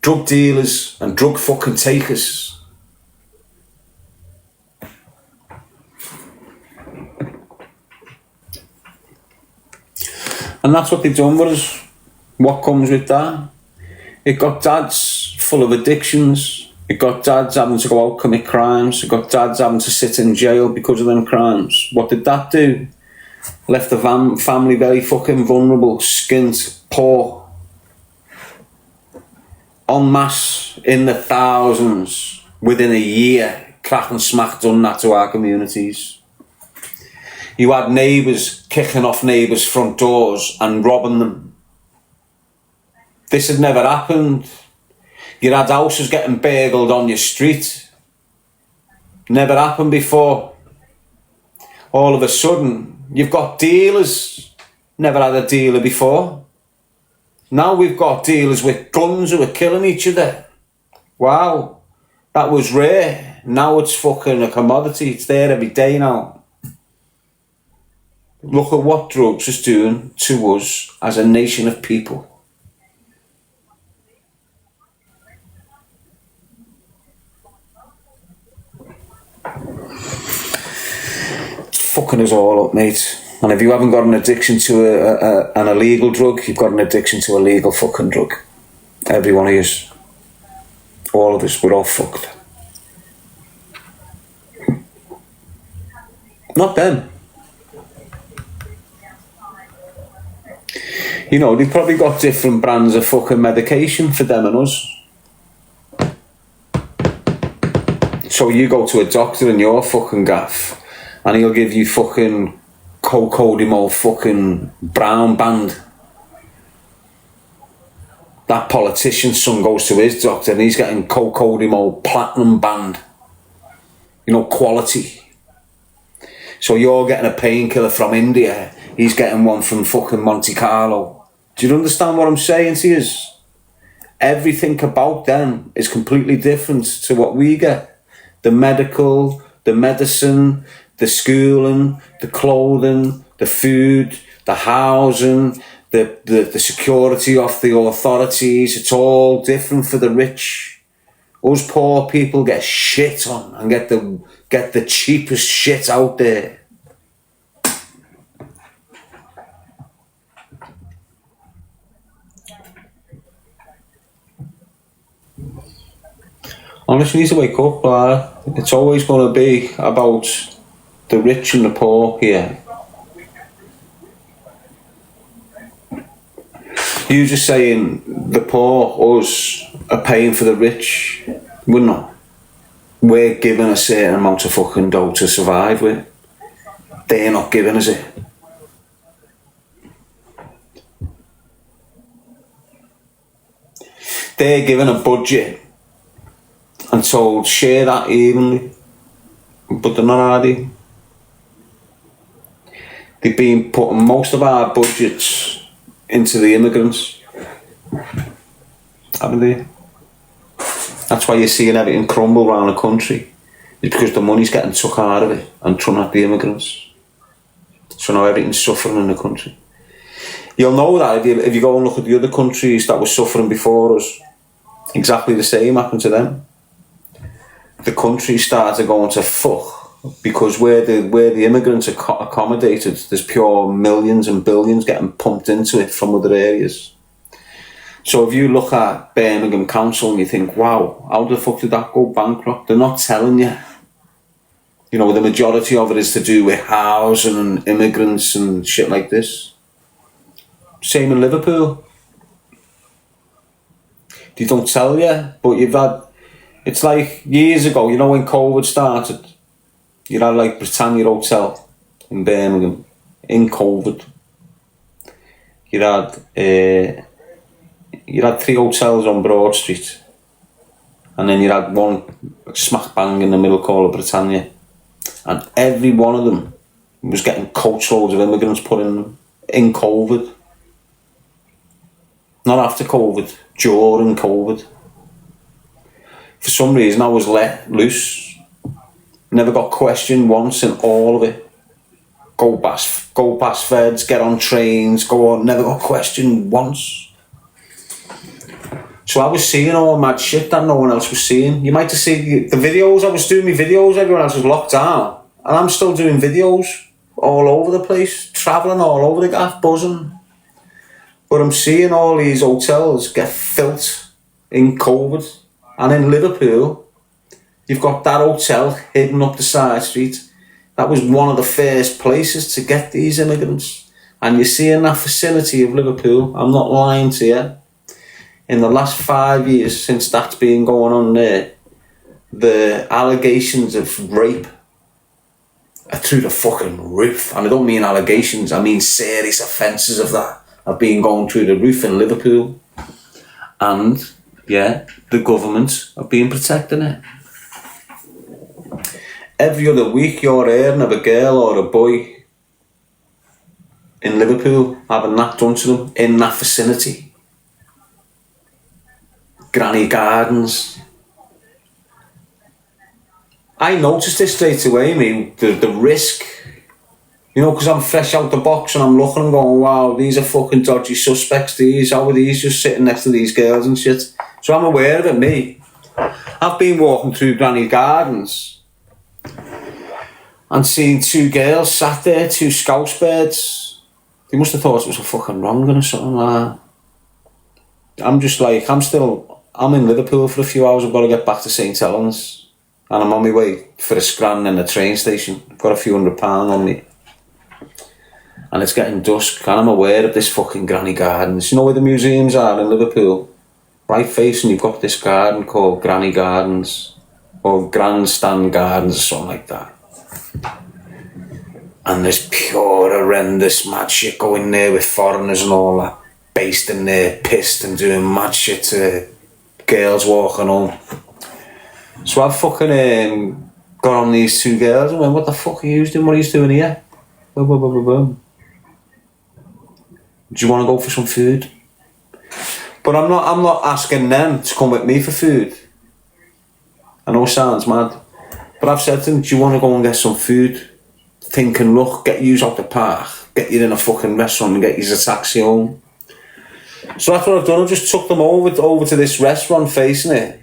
Drug dealers and drug fucking takers. And that's what they've done with us. What comes with that? It got dads full of addictions. It got dads having to go out commit crimes. It got dads having to sit in jail because of them crimes. What did that do? Left the family very fucking vulnerable, skint, poor. En masse, in the thousands, within a year, crack and smack done that to our communities. You had neighbours kicking off neighbours' front doors and robbing them. This had never happened. You had houses getting burgled on your street. Never happened before. All of a sudden, you've got dealers. Never had a dealer before. Now we've got dealers with guns who are killing each other. Wow. That was rare. Now it's fucking a commodity. It's there every day now. Look at what drugs is doing to us as a nation of people. It's fucking us all up, mate. And if you haven't got an addiction to an illegal drug, you've got an addiction to a legal fucking drug. Every one of us. All of us, we're all fucked. Not them. You know, they've probably got different brands of fucking medication for them and us. So you go to a doctor in your fucking gaff and he'll give you fucking cocodamol fucking brown band. That politician's son goes to his doctor and he's getting cocodamol platinum band. You know, quality. So you're getting a painkiller from India, he's getting one from fucking Monte Carlo. Do you understand what I'm saying to you? Everything about them is completely different to what we get. The medical, the medicine, the schooling, the clothing, the food, the housing, the security of the authorities. It's all different for the rich. Us poor people get shit on and get the cheapest shit out there. Honestly, you need to wake up, lad. It's always going to be about the rich and the poor here. You just saying the poor, us, are paying for the rich. We're not. We're given a certain amount of fucking dough to survive with. They're not giving us it. They're given a budget and told share that evenly, but they're not, are they? They've been putting most of our budgets into the immigrants, haven't they? That's why you're seeing everything crumble around the country. It's because the money's getting took out of it and thrown at the immigrants. So now everything's suffering in the country. You'll know that if you go and look at the other countries that were suffering before us, exactly the same happened to them. The country started going to fuck because where the immigrants are accommodated, there's pure millions and billions getting pumped into it from other areas. So if you look at Birmingham Council and you think, wow, how the fuck did that go bankrupt? They're not telling you. You know, the majority of it is to do with housing and immigrants and shit like this. Same in Liverpool. They don't tell you, but it's like years ago, you know, when COVID started, you had like Britannia Hotel in Birmingham, in COVID. You had 3 hotels on Broad Street, and then you had one smack bang in the middle called Britannia, and every one of them was getting coachloads of immigrants put in them in COVID. Not after COVID, during COVID. For some reason I was let loose. Never got questioned once in all of it. Go past feds, get on trains, go on, never got questioned once. So I was seeing all mad shit that no one else was seeing. You might have seen the videos, I was doing my videos, everyone else was locked down. And I'm still doing videos all over the place, travelling all over the gaff, buzzing. But I'm seeing all these hotels get filled in COVID. And in Liverpool, you've got that hotel hidden up the side street. That was one of the first places to get these immigrants. And you're seeing that vicinity of Liverpool, I'm not lying to you. In the last 5 years since that's been going on there, the allegations of rape are through the fucking roof. And I don't mean allegations, I mean serious offences of that have been going through the roof in Liverpool. And, yeah, the government have been protecting it. Every other week you're hearing of a girl or a boy in Liverpool having that done to them in that vicinity. Granny Gardens. I noticed this straight away, the risk. You know, because I'm fresh out the box and I'm looking and going, wow, these are fucking dodgy suspects, how are these just sitting next to these girls and shit? So I'm aware of it, me. I've been walking through Granny Gardens and seen 2 girls sat there, 2 scouse birds. They must have thought it was a fucking wrong or something like that. I'm just like, I'm in Liverpool for a few hours, I've got to get back to St Helens. And I'm on my way for a scran in the train station. I've got a few £100 on me. And it's getting dusk, and I'm aware of this fucking Granny Gardens. You know where the museums are in Liverpool? Right facing, you've got this garden called Granny Gardens, or Grandstand Gardens, or something like that. And there's pure horrendous mad shit going there with foreigners and all that, based in there, pissed and doing mad shit to girls walking home. So I've fucking got on these 2 girls and went, what the fuck are you doing? What are you doing here? Boom, boom, boom, boom, boom. Do you want to go for some food? But I'm not asking them to come with me for food. I know it sounds mad. But I've said to them, do you want to go and get some food? Thinking, look, get you out the park, get you in a fucking restaurant and get you a taxi home. So that's what I've done. I just took them over to this restaurant facing it.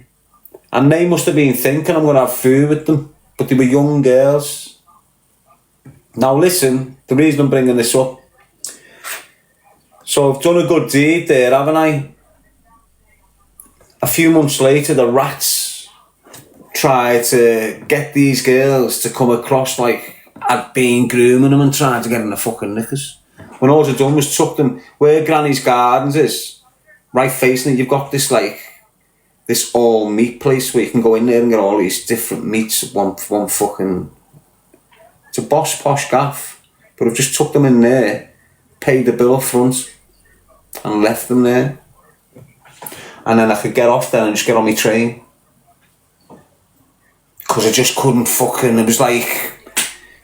And they must have been thinking I'm going to have food with them. But they were young girls. Now listen, the reason I'm bringing this up. So I've done a good deed there, haven't I? A few months later, the rats tried to get these girls to come across like I'd been grooming them and trying to get in the fucking knickers. When all I'd done was took them where Granny's Gardens is, right facing it, you've got this all meat place where you can go in there and get all these different meats at one fucking... It's a posh gaff, but I've just took them in there, paid the bill up front, and left them there. And then I could get off there and just get on my train. Because I just couldn't fucking... It was like,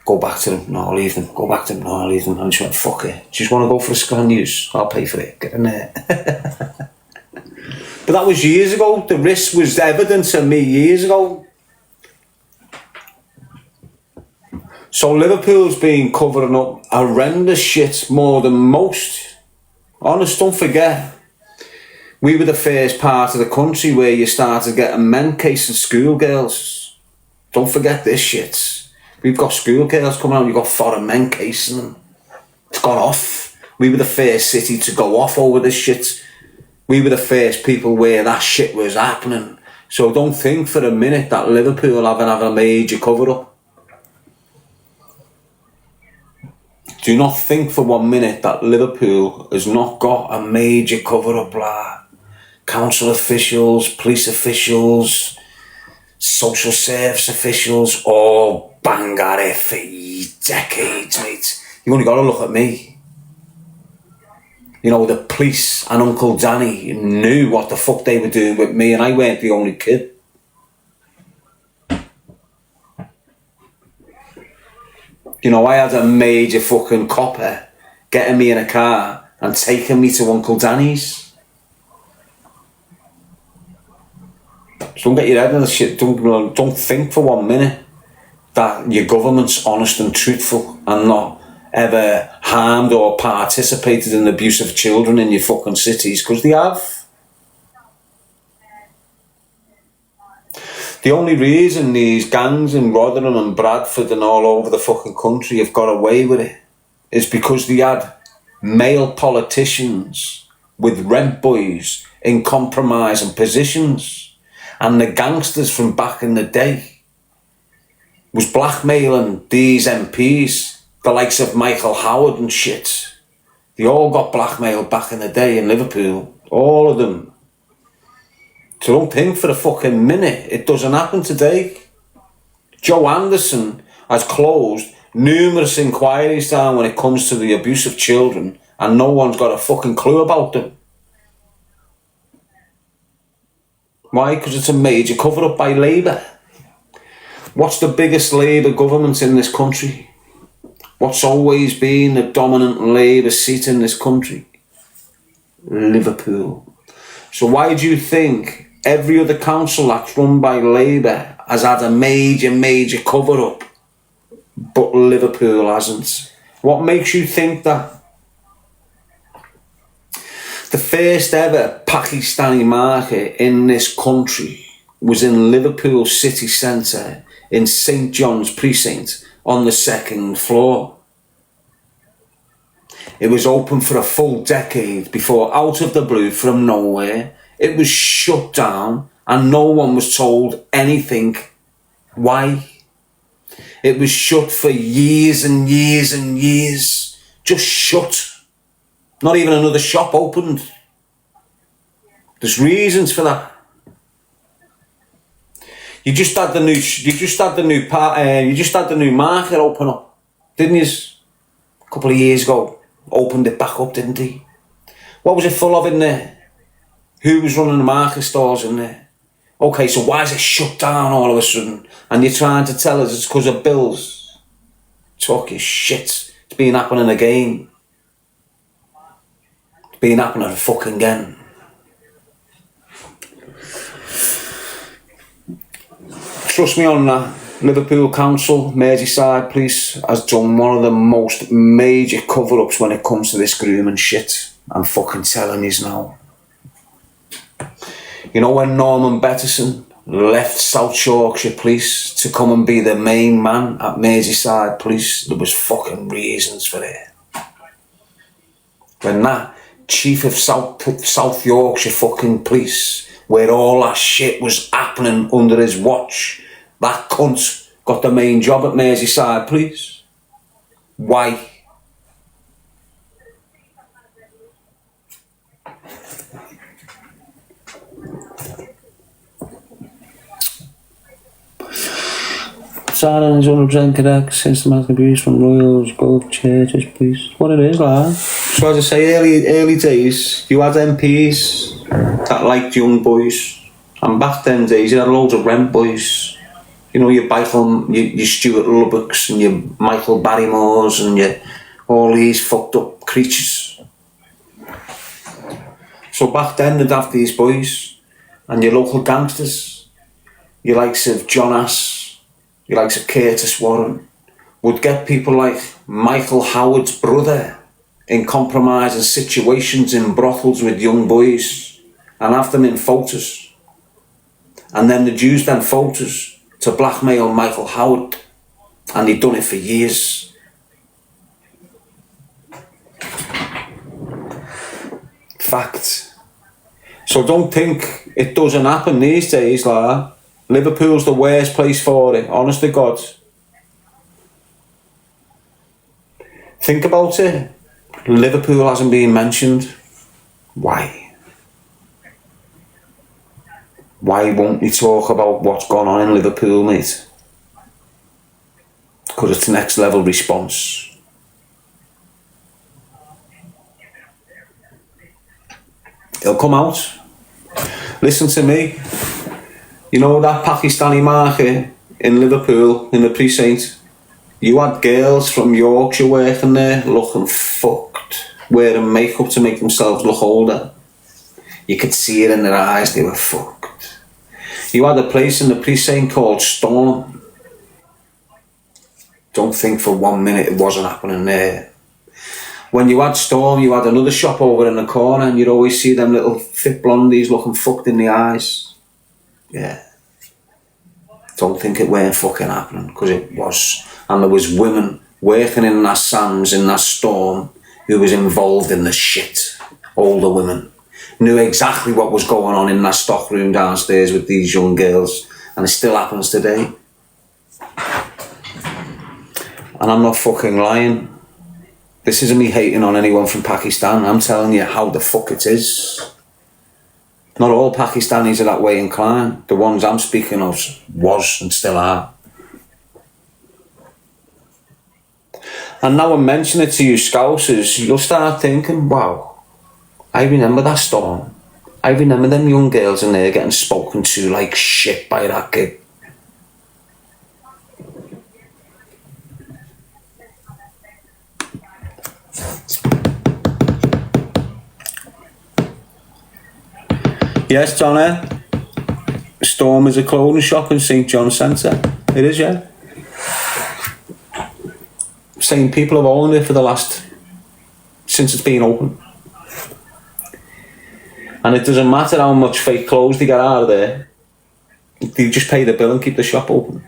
go back to them, no, I'll leave them. Go back to them, no, I'll leave them. And I just went, fuck it. Do you just want to go for a scan news? I'll pay for it. Get in there. But that was years ago. The risk was evident to me years ago. So Liverpool's been covering up horrendous shit more than most. Honest, don't forget. We were the first part of the country where you started getting men casing schoolgirls. Don't forget this shit. We've got schoolgirls coming out, you've got foreign men casing them. It's gone off. We were the first city to go off over this shit. We were the first people where that shit was happening. So don't think for a minute that Liverpool haven't had a major cover-up. Do not think for 1 minute that Liverpool has not got a major cover-up, blah. Council officials, police officials, social service officials, all bang at it for decades, mate. You only got to look at me. You know, the police and Uncle Danny knew what the fuck they were doing with me, and I weren't the only kid. You know, I had a major fucking copper getting me in a car and taking me to Uncle Danny's. So don't get your head in the shit. Don't think for 1 minute that your government's honest and truthful and not ever harmed or participated in the abuse of children in your fucking cities, because they have. The only reason these gangs in Rotherham and Bradford and all over the fucking country have got away with it is because they had male politicians with rent boys in compromising positions. And the gangsters from back in the day was blackmailing these MPs, the likes of Michael Howard and shit. They all got blackmailed back in the day in Liverpool, all of them. So don't think for a fucking minute it doesn't happen today. Joe Anderson has closed numerous inquiries down when it comes to the abuse of children, and no one's got a fucking clue about them. Why? Because it's a major cover-up by Labour. What's the biggest Labour government in this country? What's always been the dominant Labour seat in this country? Liverpool. So why do you think every other council that's run by Labour has had a major cover-up, but Liverpool hasn't? What makes you think that? The first ever Pakistani market in this country was in Liverpool city centre in St John's Precinct on the 2nd floor. It was open for a full decade before, out of the blue, from nowhere, it was shut down and no one was told anything. Why? It was shut for years and years and years. Just shut. Not even another shop opened. There's reasons for that. You just had the new market open up, didn't you? A couple of years ago, opened it back up, didn't he? What was it full of in there? Who was running the market stores in there? Okay, so why is it shut down all of a sudden? And you're trying to tell us it's because of bills? Talk your shit. It's been happening again. Been happening fucking again. Trust me on that. Liverpool Council, Merseyside Police has done one of the most major cover-ups when it comes to this grooming shit. I'm fucking telling you now. You know when Norman Betterson left South Yorkshire Police to come and be the main man at Merseyside Police, there was fucking reasons for it. When that chief of South Yorkshire fucking Police, where all that shit was happening under his watch, that cunt got the main job at Merseyside Police. Why? Silence is 100% correct. Systematic abuse from royals, both churches, police. What it is, lad. So as I say, early days, you had MPs that liked young boys, and back then days you had loads of rent boys. You know, your Stuart Lubbocks and your Michael Barrymores and your all these fucked up creatures. So back then they'd have these boys and your local gangsters, your likes of John Ass, your likes of Curtis Warren, would get people like Michael Howard's brother in compromising situations in brothels with young boys and have them in photos. And then they'd use them photos to blackmail Michael Howard. And he'd done it for years. Fact. So don't think it doesn't happen these days, like. Liverpool's the worst place for it, honest to God. Think about it. Liverpool hasn't been mentioned. Why? Why won't we talk about what's gone on in Liverpool, mate? Because it's next level response. It'll come out. Listen to me. You know that Pakistani market in Liverpool, in the precinct? You had girls from Yorkshire working there looking fucked, wearing makeup to make themselves look older. You could see it in their eyes, they were fucked. You had a place in the precinct called Storm. Don't think for 1 minute it wasn't happening there. When you had Storm, you had another shop over in the corner and you'd always see them little fit blondies looking fucked in the eyes. Yeah. Don't think it weren't fucking happening, because it was. And there was women working in that Sam's, in that Storm, who was involved in the shit. Older women. Knew exactly what was going on in that stock room downstairs with these young girls. And it still happens today. And I'm not fucking lying. This isn't me hating on anyone from Pakistan. I'm telling you how the fuck it is. Not all Pakistanis are that way inclined. The ones I'm speaking of was and still are. And now I mention it to you Scousers, you'll start thinking, wow, I remember that Storm. I remember them young girls in there getting spoken to like shit by that kid. Yes, Johnny. Storm is a clothing shop in St John's Centre. It is, yeah. Same people have owned it for since it's been open. And it doesn't matter how much fake clothes they get out of there. They just pay the bill and keep the shop open.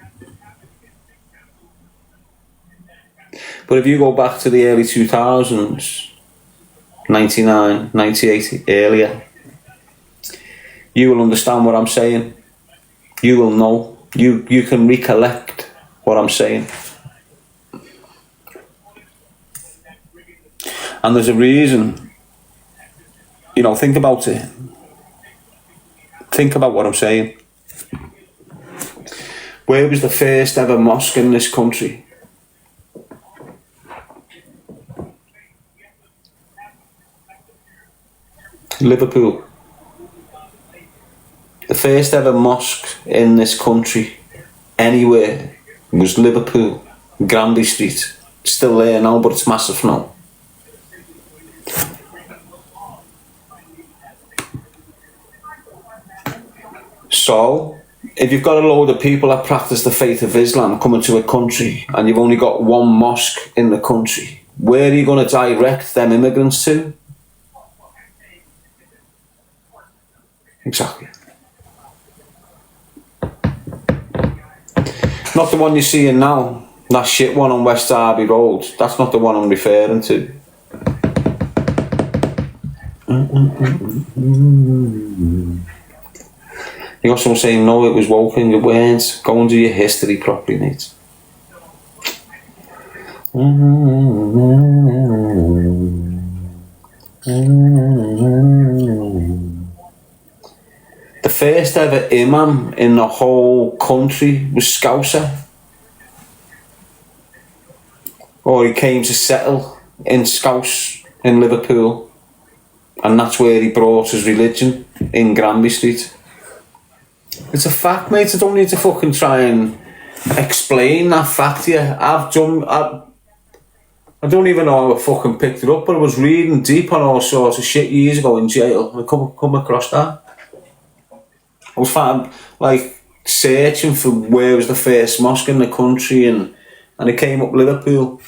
But if you go back to the early 2000s, 99, 98, earlier, you will understand what I'm saying. You will know. You can recollect what I'm saying. And there's a reason. You know, think about it. Think about what I'm saying. Where was the first ever mosque in this country? Liverpool. The first ever mosque in this country, anywhere, was Liverpool, Granby Street. It's still there now, but it's massive now. So, if you've got a load of people that practice the faith of Islam coming to a country and you've only got one mosque in the country, where are you going to direct them immigrants to? Exactly. Not the one you're seeing now, that shit one on West Derby Road. That's not the one I'm referring to. You got someone saying, no, it was Woking, it weren't. Go and do your history properly, mate. The first ever imam in the whole country was Scouser. Or he came to settle in Scouse in Liverpool. And that's where he brought his religion, in Granby Street. It's a fact, mate. I don't need to fucking try and explain that fact to you. I don't even know how I fucking picked it up, but I was reading deep on all sorts of shit years ago in jail, and I come across that. I was like searching for where was the first mosque in the country, and and it came up Liverpool. Do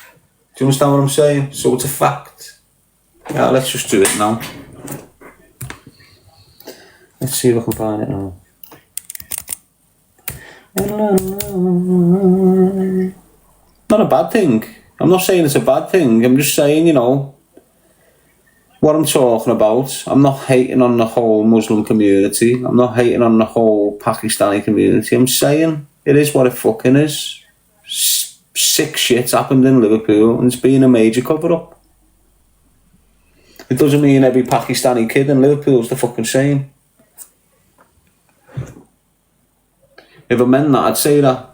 you understand what I'm saying? So it's a fact. Yeah, let's just do it now. Let's see if I can find it now. Not a bad thing. I'm not saying it's a bad thing. I'm just saying, you know, what I'm talking about. I'm not hating on the whole Muslim community. I'm not hating on the whole Pakistani community. I'm saying it is what it fucking is. Sick shit happened in Liverpool and it's been a major cover-up. It doesn't mean every Pakistani kid in Liverpool's the fucking same. If I meant that, I'd say that.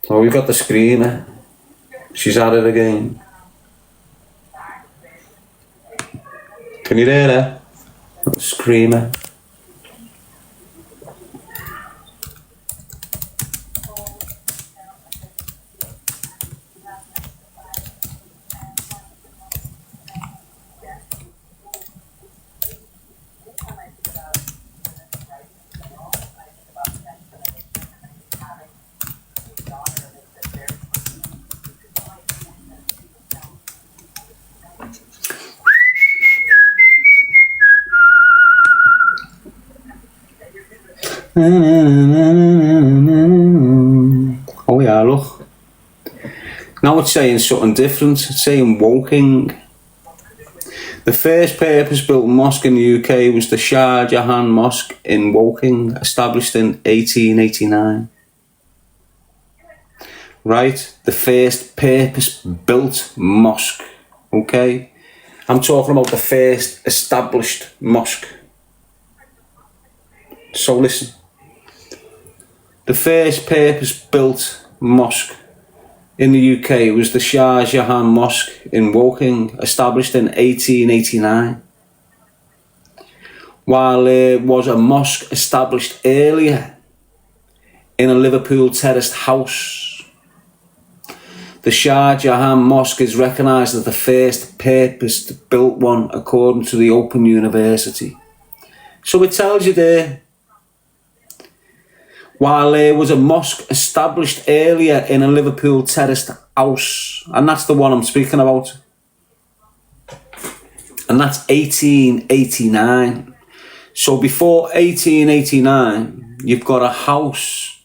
Oh, we've got the screamer. She's at it again. Can you hear her? The screamer. Oh yeah, look. Now it's saying something different. It's saying Woking. The first purpose-built mosque in the UK was the Shah Jahan Mosque in Woking, established in 1889. Right? The first purpose-built mosque. Okay? I'm talking about the first established mosque. So listen. The first purpose-built mosque in the UK was the Shah Jahan Mosque in Woking, established in 1889. While there was a mosque established earlier in a Liverpool terraced house, the Shah Jahan Mosque is recognised as the first purpose-built one according to the Open University. So it tells you there, while there was a mosque established earlier in a Liverpool terraced house, and that's the one I'm speaking about, and that's 1889. So before 1889, you've got a house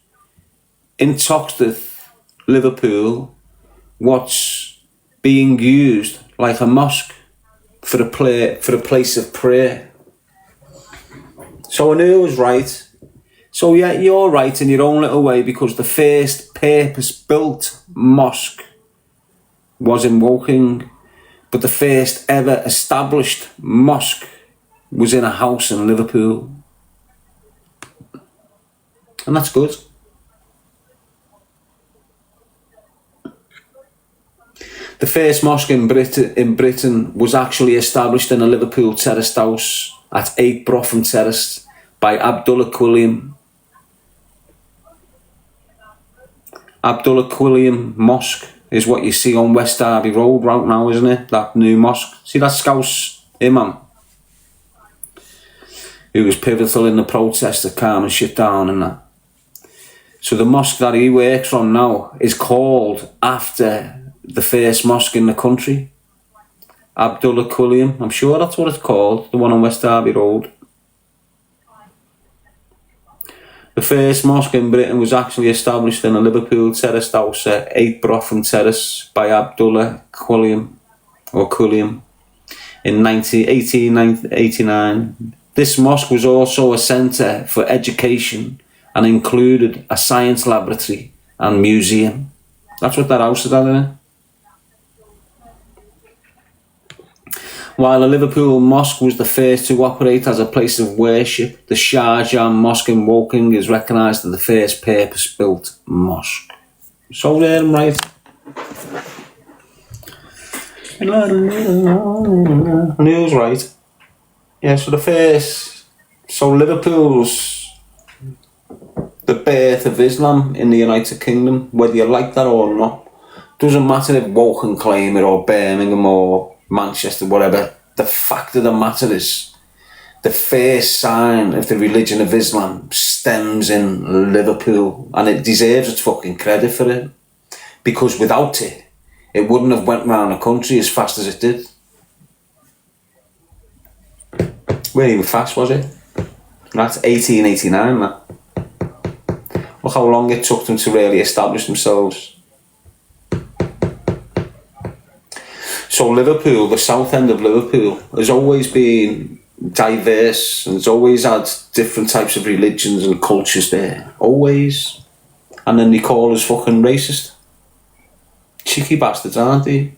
in Toxteth, Liverpool, what's being used like a mosque for a place of prayer. So I knew I was right. So yeah, you're right in your own little way, because the first purpose-built mosque was in Woking, but the first ever established mosque was in a house in Liverpool. And that's good. The first mosque in Britain was actually established in a Liverpool terraced house at 8 Broughan Terrace by Abdullah Quilliam. Abdullah Quilliam Mosque is what you see on West Derby Road right now, isn't it? That new mosque. See that Scouse imam who was pivotal in the protest of calming shit down and that. So the mosque that he works on now is called after the first mosque in the country. Abdullah Quilliam. I'm sure that's what it's called. The one on West Derby Road. The first mosque in Britain was actually established in a Liverpool terraced house at 8 Broughan Terrace by Abdullah Quilliam in 1889. This mosque was also a centre for education and included a science laboratory and museum. That's what that house is at, isn't it? While the Liverpool Mosque was the first to operate as a place of worship, the Shah Jahan Mosque in Woking is recognised as the first purpose-built mosque. So there, I'm right. I knew I was right. Yeah, so Liverpool's the birth of Islam in the United Kingdom, whether you like that or not. Doesn't matter if Woking claim it or Birmingham or Manchester, whatever. The fact of the matter is, the first sign of the religion of Islam stems in Liverpool, and it deserves its fucking credit for it, because without it, it wouldn't have went round the country as fast as it did. Where even fast was it? That's 1889, man. Look how long it took them to really establish themselves. So Liverpool, the south end of Liverpool, has always been diverse, and it's always had different types of religions and cultures there. Always. And then they call us fucking racist. Cheeky bastards, aren't they?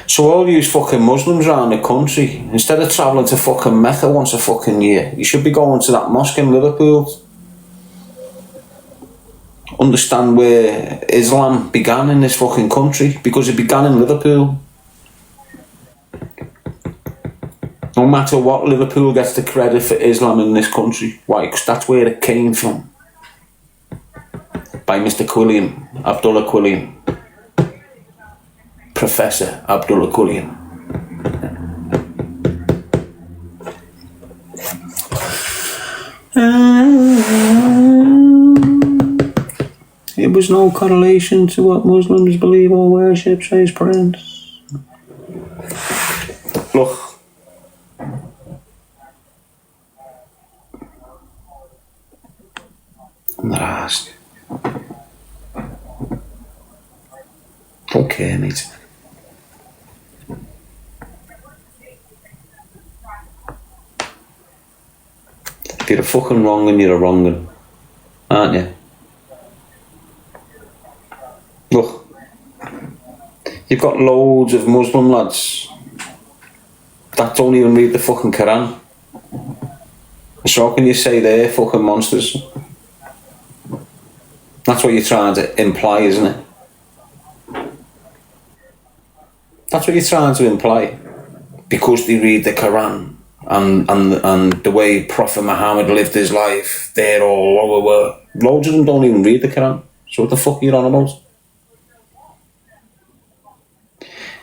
So all you fucking Muslims around the country, instead of travelling to fucking Mecca once a fucking year, you should be going to that mosque in Liverpool. Understand where Islam began in this fucking country, because it began in Liverpool. No matter what, Liverpool gets the credit for Islam in this country. Why? Because that's where it came from. By Mr. Quilliam, Abdullah Quilliam. Professor Abdullah Quilliam. There was no correlation to what Muslims believe or worship, says Prince. Look. I'm not asked. Don't care, mate. If you're a fucking wrong and you're a wrong un, aren't you? Look, you've got loads of Muslim lads that don't even read the fucking Quran. So how can you say they're fucking monsters? That's what you're trying to imply, isn't it? That's what you're trying to imply. Because they read the Quran and the way Prophet Muhammad lived his life, they're all... Loads of them don't even read the Quran. So what the fuck are you on about?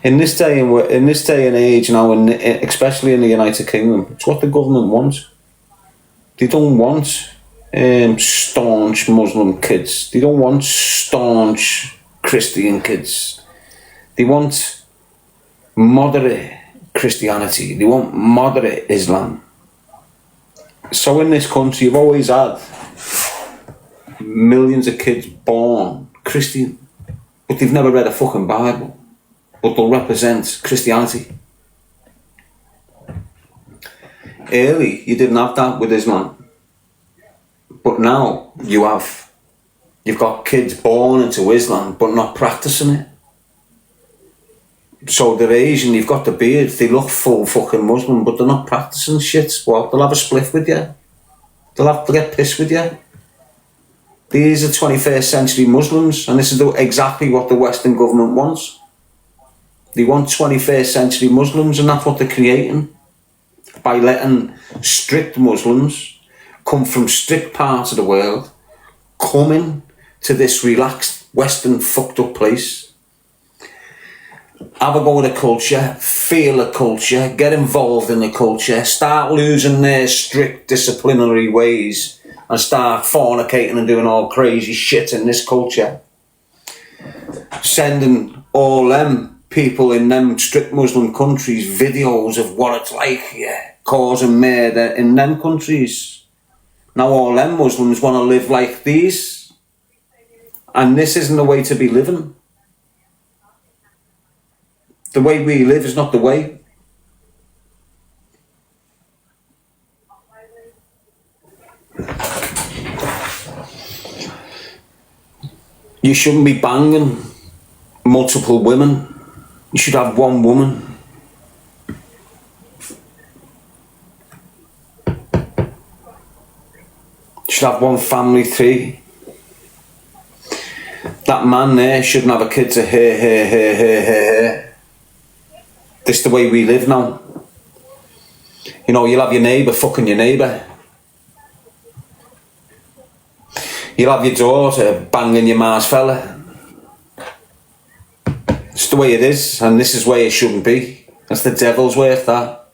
In this day and age now, especially in the United Kingdom, it's what the government wants. They don't want staunch Muslim kids. They don't want staunch Christian kids. They want moderate Christianity. They want moderate Islam. So in this country, you've always had millions of kids born Christian, but they've never read a fucking Bible, but they'll represent Christianity. Early, you didn't have that with Islam. But now you have. You've got kids born into Islam but not practicing it. So they're Asian, you've got the beard, they look full fucking Muslim, but they're not practicing shit. Well, they'll have a spliff with you. They'll have to get pissed with you. These are 21st century Muslims, and this is exactly what the Western government wants. They want 21st century Muslims, and that's what they're creating. By letting strict Muslims come from strict parts of the world, coming to this relaxed Western fucked up place, have a go at the culture, feel the culture, get involved in the culture, start losing their strict disciplinary ways and start fornicating and doing all crazy shit in this culture. Sending all them people in them strict Muslim countries videos of what it's like, causing murder in them countries. Now all them Muslims want to live like these. And this isn't the way to be living. The way we live is not the way. You shouldn't be banging multiple women. You should have one woman. You should have one family tree. That man there shouldn't have a kid to her. This is the way we live now. You know, you'll have your neighbour fucking your neighbour. You'll have your daughter banging your ma's fella. It's the way it is, and this is where it shouldn't be. That's the devil's work, that.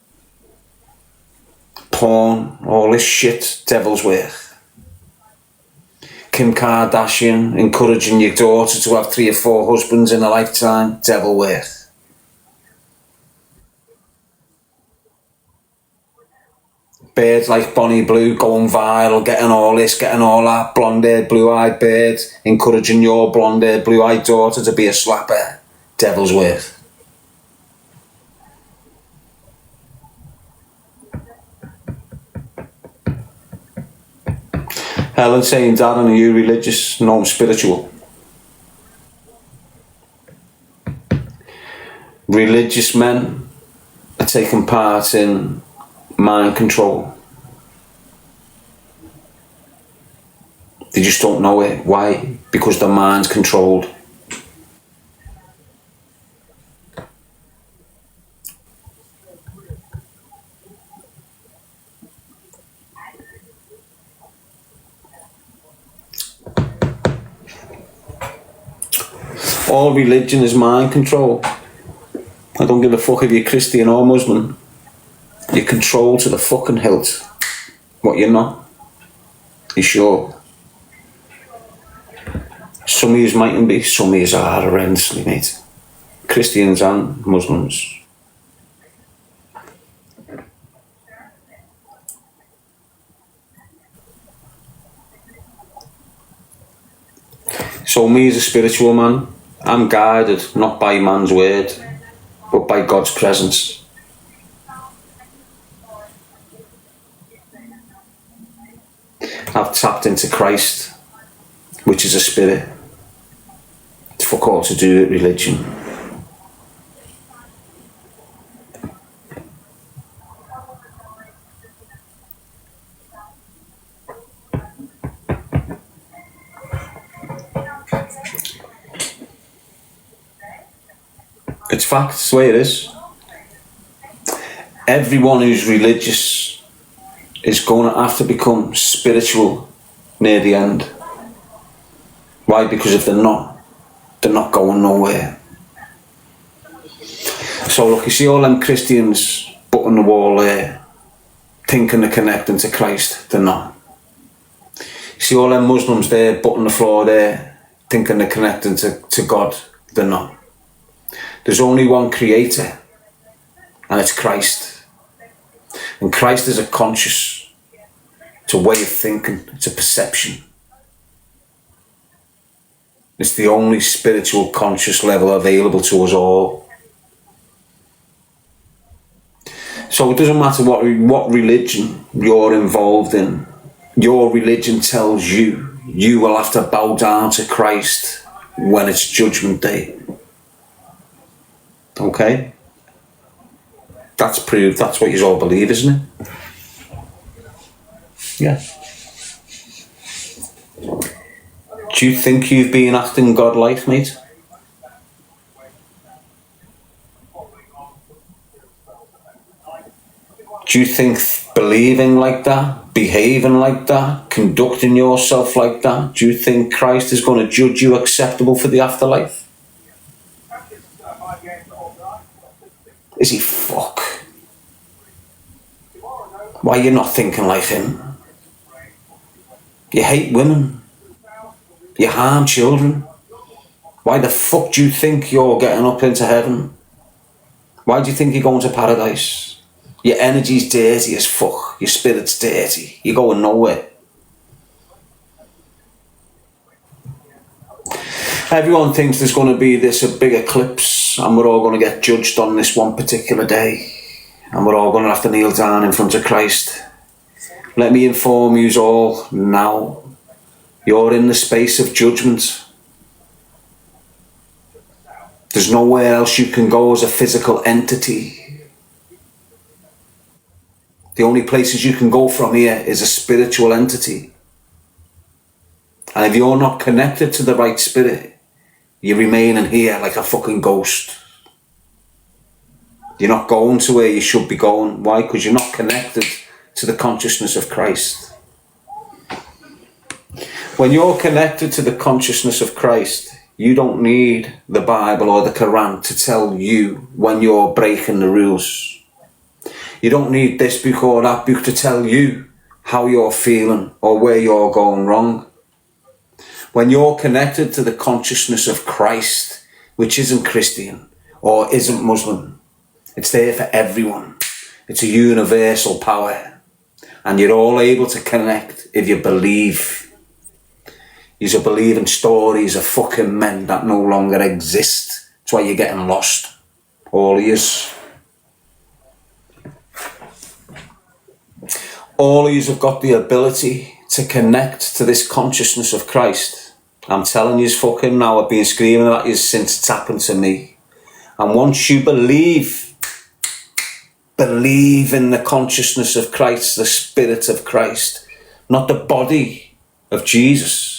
Porn, all this shit, devil's work. Kim Kardashian encouraging your daughter to have 3 or 4 husbands in a lifetime, devil work. Birds like Bonnie Blue going viral, getting all this, getting all that, blonde-haired, blue-eyed bird, encouraging your blonde-haired, blue-eyed daughter to be a slapper, devil's work. Helen saying, Darren, are you religious? No, I'm spiritual. Religious men are taking part in mind control. They just don't know it. Why? Because their mind's controlled. All religion is mind control. I don't give a fuck if you're Christian or Muslim. You're controlled to the fucking hilt. What, you're not? You sure? Some of yous mightn't be, some of yous are horrendously, mate. Christians and Muslims. So me as a spiritual man, I'm guided not by man's word, but by God's presence. I've tapped into Christ, which is a spirit. It's fuck all to do with religion. It's fact, it's the way it is. Everyone who's religious is going to have to become spiritual near the end. Why? Because if they're not going nowhere. So look, you see all them Christians butting the wall there, thinking they're connecting to Christ, they're not. You see all them Muslims there butting the floor there, thinking they're connecting to God, they're not. There's only one creator, and it's Christ. And Christ is a conscious, it's a way of thinking, it's a perception. It's the only spiritual conscious level available to us all. So it doesn't matter what religion you're involved in. Your religion tells you will have to bow down to Christ when it's Judgment Day. Okay? That's proved, that's what you all believe, isn't it? Yeah. Do you think you've been acting God-like, mate? Do you think believing like that, behaving like that, conducting yourself like that, do you think Christ is going to judge you acceptable for the afterlife? Is he fuck? Why are you not thinking like him? You hate women. You harm children. Why the fuck do you think you're getting up into heaven? Why do you think you're going to paradise? Your energy's dirty as fuck. Your spirit's dirty. You're going nowhere. Everyone thinks there's going to be a big eclipse and we're all going to get judged on this one particular day. And we're all going to have to kneel down in front of Christ. Let me inform you all now. You're in the space of judgment. There's nowhere else you can go as a physical entity. The only places you can go from here is a spiritual entity. And if you're not connected to the right spirit, you're remaining here like a fucking ghost. You're not going to where you should be going. Why? Because you're not connected to the consciousness of Christ. When you're connected to the consciousness of Christ, you don't need the Bible or the Quran to tell you when you're breaking the rules. You don't need this book or that book to tell you how you're feeling or where you're going wrong. When you're connected to the consciousness of Christ, which isn't Christian or isn't Muslim, it's there for everyone. It's a universal power. And you're all able to connect if you believe. You believe in stories of fucking men that no longer exist. That's why you're getting lost. All of yous. All of yous have got the ability to connect to this consciousness of Christ. I'm telling yous fucking now, I've been screaming at yous since it's happened to me. And once you believe in the consciousness of Christ, the Spirit of Christ, not the body of Jesus.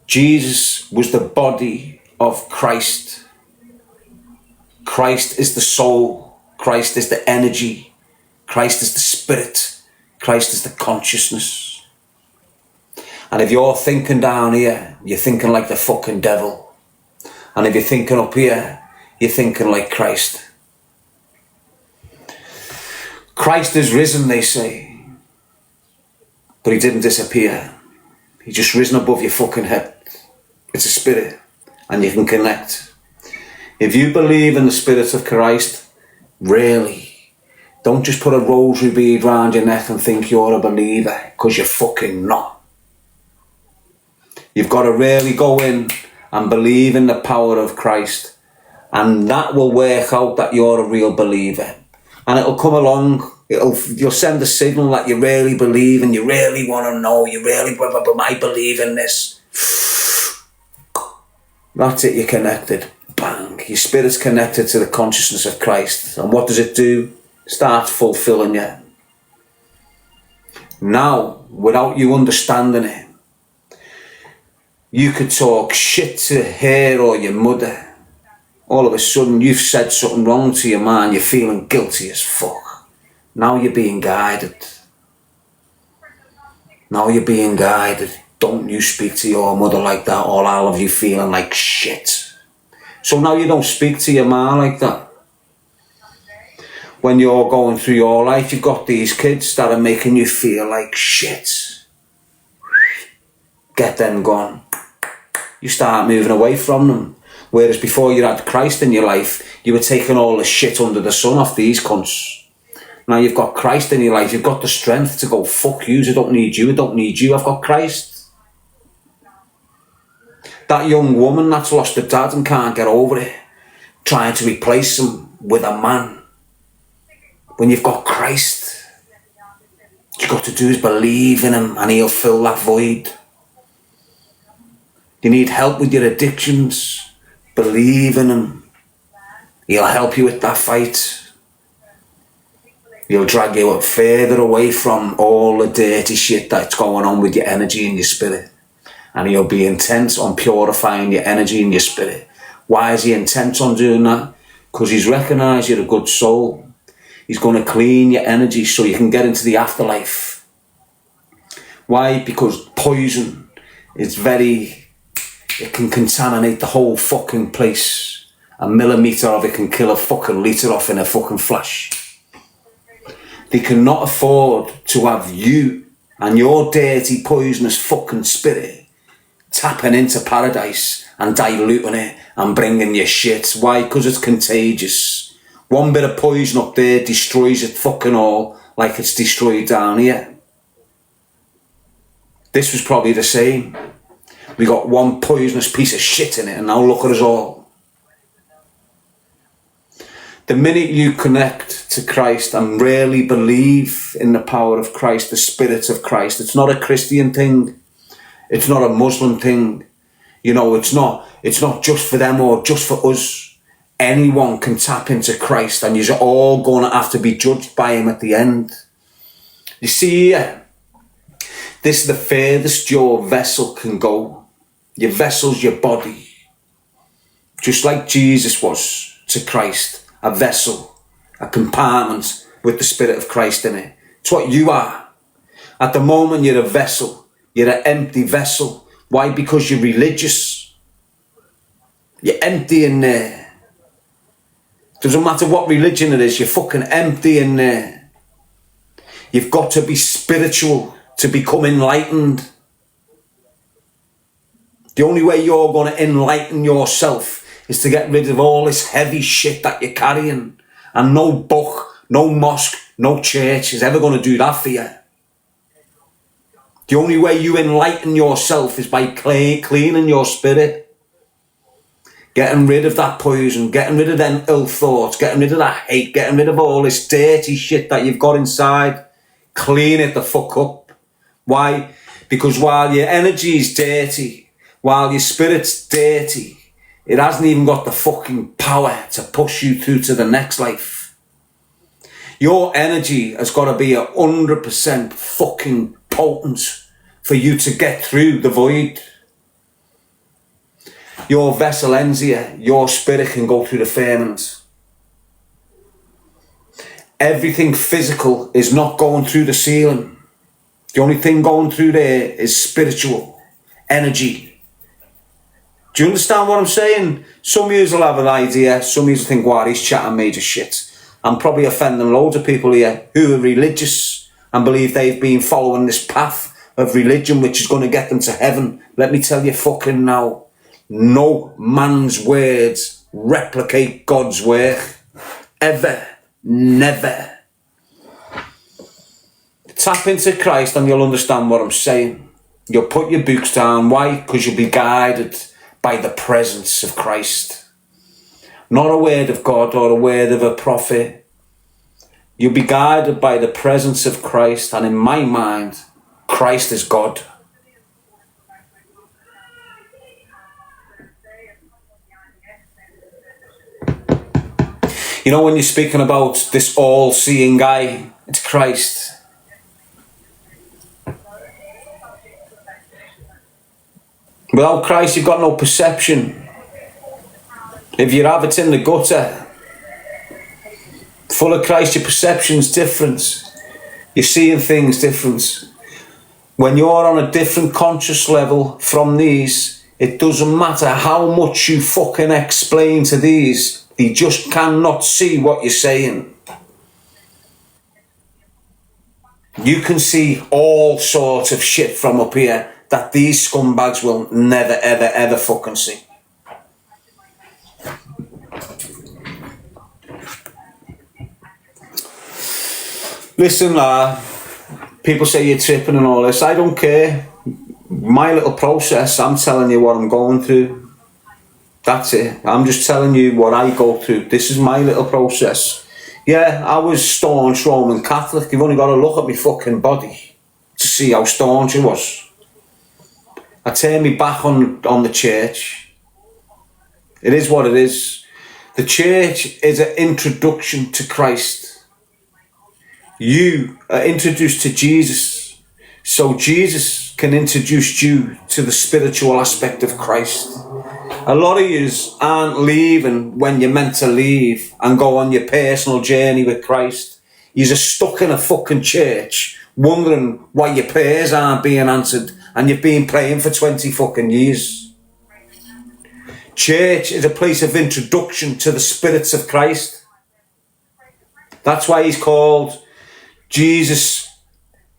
Jesus was the body of Christ. Christ is the soul. Christ is the energy. Christ is the spirit. Christ is the consciousness. And if you're thinking down here, you're thinking like the fucking devil. And if you're thinking up here, you're thinking like Christ. Christ is risen, they say. But he didn't disappear. He just risen above your fucking head. It's a spirit. And you can connect. If you believe in the Spirit of Christ, really, don't just put a rosary bead round your neck and think you're a believer, because you're fucking not. You've got to really go in and believe in the power of Christ, and that will work out that you're a real believer. And it'll come along, you'll send a signal that you really believe and you really want to know, you really, but I believe in this. That's it, you're connected. Bang. Your spirit's connected to the consciousness of Christ. And what does it do? Starts fulfilling you. Now, without you understanding it, you could talk shit to her or your mother. All of a sudden, you've said something wrong to your man. You're feeling guilty as fuck. Now you're being guided. Now you're being guided. Don't you speak to your mother like that, or I'll have you feeling like shit. So now you don't speak to your man like that. When you're going through your life, you've got these kids that are making you feel like shit. Get them gone. You start moving away from them. Whereas before you had Christ in your life, you were taking all the shit under the sun off these cunts. Now you've got Christ in your life, you've got the strength to go, fuck you, I don't need you, I don't need you, I've got Christ. That young woman that's lost her dad and can't get over it, trying to replace him with a man. When you've got Christ, what you've got to do is believe in him and he'll fill that void. You need help with your addictions. Believe in him. He'll help you with that fight. He'll drag you up further away from all the dirty shit that's going on with your energy and your spirit. And he'll be intent on purifying your energy and your spirit. Why is he intent on doing that? Because he's recognised you're a good soul. He's going to clean your energy so you can get into the afterlife. Why? Because poison is it can contaminate the whole fucking place. A millimetre of it can kill a fucking litre off in a fucking flash. They cannot afford to have you and your dirty, poisonous fucking spirit tapping into paradise and diluting it and bringing you shit. Why? Because it's contagious. One bit of poison up there destroys it fucking all like it's destroyed down here. This was probably the same. We got one poisonous piece of shit in it and now look at us all. The minute you connect to Christ and really believe in the power of Christ, the Spirit of Christ, it's not a Christian thing. It's not a Muslim thing. You know, it's not just for them or just for us. Anyone can tap into Christ and you're all going to have to be judged by him at the end. You see, this is the furthest your vessel can go. Your vessel's your body. Just like Jesus was to Christ. A vessel, a compartment with the Spirit of Christ in it. It's what you are. At the moment you're a vessel, You're an empty vessel. Why? Because you're religious. You're empty in there. Doesn't matter what religion it is, you're fucking empty in there. You've got to be spiritual to become enlightened. The only way you're going to enlighten yourself is to get rid of all this heavy shit that you're carrying. And no book, no mosque, no church is ever going to do that for you. The only way you enlighten yourself is by cleaning your spirit. Getting rid of that poison, getting rid of them ill thoughts, getting rid of that hate, getting rid of all this dirty shit that you've got inside. Clean it the fuck up. Why? Because while your energy is dirty, while your spirit's dirty, it hasn't even got the fucking power to push you through to the next life. Your energy has got to be 100% fucking potent for you to get through the void. Your vessel ends here. Your spirit can go through the firmament. Everything physical is not going through the ceiling. The only thing going through there is spiritual energy. Do you understand what I'm saying? Some of you will have an idea. Some of you will think, wow, he's chatting major shit. I'm probably offending loads of people here who are religious and believe they've been following this path of religion which is going to get them to heaven. Let me tell you fucking now, no man's words replicate God's work. Ever. Never. Tap into Christ and you'll understand what I'm saying. You'll put your books down. Why? Because you'll be guided by the presence of Christ. Not a word of God or a word of a prophet. You'll be guided by the presence of Christ, and in my mind, Christ is God. You know, when you're speaking about this all-seeing guy, it's Christ. Without Christ, you've got no perception. If you have it in the gutter, full of Christ, your perception's different. You're seeing things different. When you're on a different conscious level from these, it doesn't matter how much you fucking explain to these, they just cannot see what you're saying. You can see all sorts of shit from up here that these scumbags will never, ever, ever fucking see. Listen, people say you're tripping and all this. I don't care. My little process, I'm telling you what I'm going through. That's it. I'm just telling you what I go through. This is my little process. Yeah, I was staunch Roman Catholic. You've only got to look at my fucking body to see how staunch it was. I turned me back on the church. It is what it is. The church is an introduction to Christ. You are introduced to Jesus, so Jesus can introduce you to the spiritual aspect of Christ. A lot of yous aren't leaving when you're meant to leave and go on your personal journey with Christ. Yous are stuck in a fucking church wondering why your prayers aren't being answered and you've been praying for 20 fucking years. Church is a place of introduction to the spirits of Christ. That's why he's called Jesus,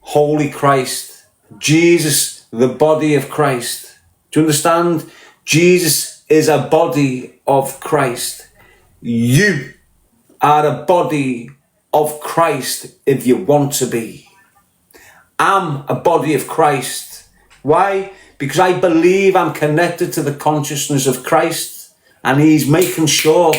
Holy Christ. Jesus, the body of Christ. Do you understand? Jesus is a body of Christ. You are a body of Christ if you want to be. I'm a body of Christ. Why? Because I believe I'm connected to the consciousness of Christ, and he's making sure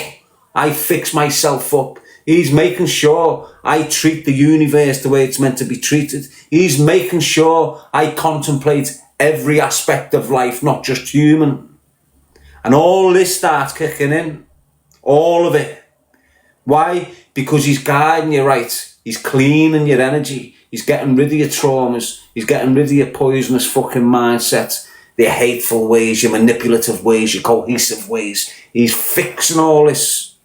I fix myself up. He's making sure I treat the universe the way it's meant to be treated. He's making sure I contemplate every aspect of life, not just human. And all this starts kicking in. All of it. Why? Because he's guiding you right. He's cleaning your energy. He's getting rid of your traumas. He's getting rid of your poisonous fucking mindset. Your hateful ways, your manipulative ways, your cohesive ways. He's fixing all this.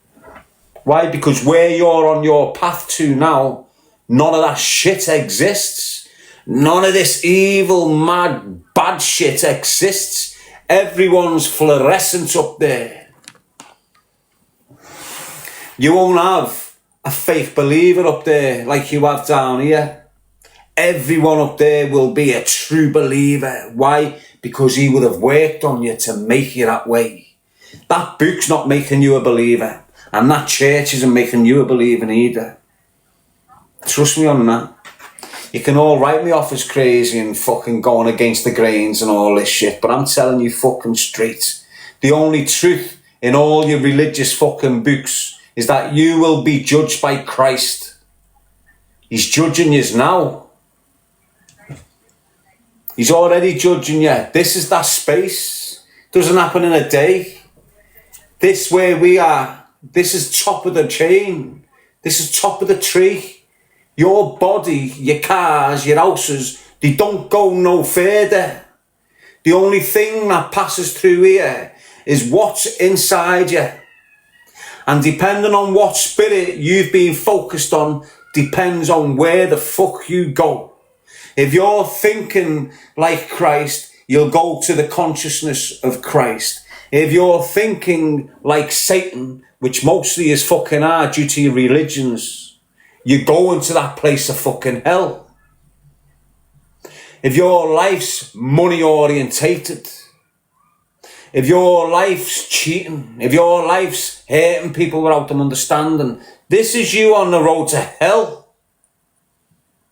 Why? Because where you're on your path to now, none of that shit exists. None of this evil, mad, bad shit exists. Everyone's fluorescent up there. You won't have a fake believer up there like you have down here. Everyone up there will be a true believer. Why? Because he would have worked on you to make you that way. That book's not making you a believer. And that church isn't making you a believer either. Trust me on that. You can all write me off as crazy and fucking going against the grains and all this shit, but I'm telling you fucking straight. The only truth in all your religious fucking books is that you will be judged by Christ. He's judging you now. He's already judging you. This is that space. Doesn't happen in a day. This where we are. This is top of the chain. This is top of the tree. Your body, your cars, your houses, they don't go no further. The only thing that passes through here is what's inside you. And depending on what spirit you've been focused on, depends on where the fuck you go. If you're thinking like Christ, you'll go to the consciousness of Christ. If you're thinking like Satan, which mostly is fucking hard due to your religions, you go into that place of fucking hell. If your life's money orientated, if your life's cheating, if your life's hurting people without them understanding, this is you on the road to hell.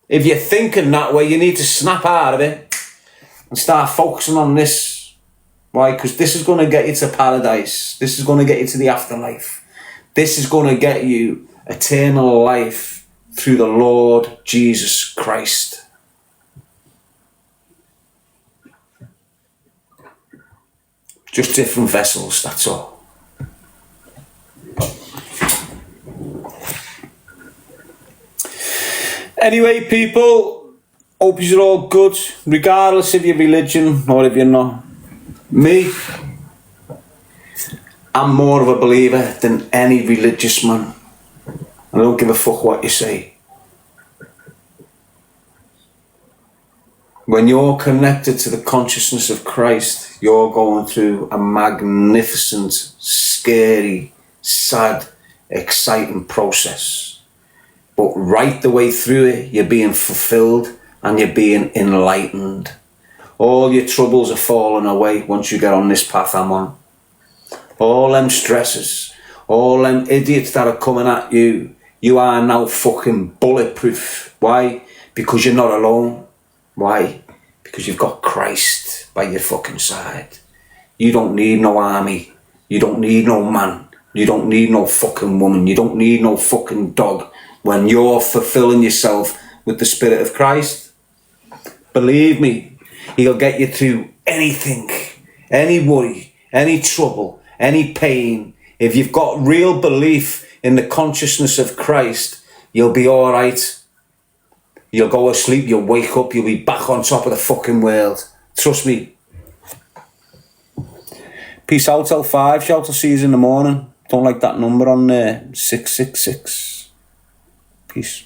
If you're thinking that way, you need to snap out of it and start focusing on this. Why? Because this is going to get you to paradise. This is going to get you to the afterlife. This is going to get you eternal life through the Lord Jesus Christ. Just different vessels, that's all. Anyway, people, hope you're all good, regardless of your religion or if you're not. Me, I'm more of a believer than any religious man. I don't give a fuck what you say. When you're connected to the consciousness of Christ, you're going through a magnificent, scary, sad, exciting process. But right the way through it, you're being fulfilled and you're being enlightened. All your troubles are falling away once you get on this path I'm on. All them stresses, all them idiots that are coming at you, you are now fucking bulletproof. Why? Because you're not alone. Why? Because you've got Christ by your fucking side. You don't need no army. You don't need no man. You don't need no fucking woman. You don't need no fucking dog. When you're fulfilling yourself with the Spirit of Christ, believe me, He'll get you through anything, any worry, any trouble, any pain. If you've got real belief in the consciousness of Christ, you'll be all right. You'll go to sleep, you'll wake up, you'll be back on top of the fucking world. Trust me. Peace out, L5. Shout to see you in the morning. Don't like that number on there. 666. Peace.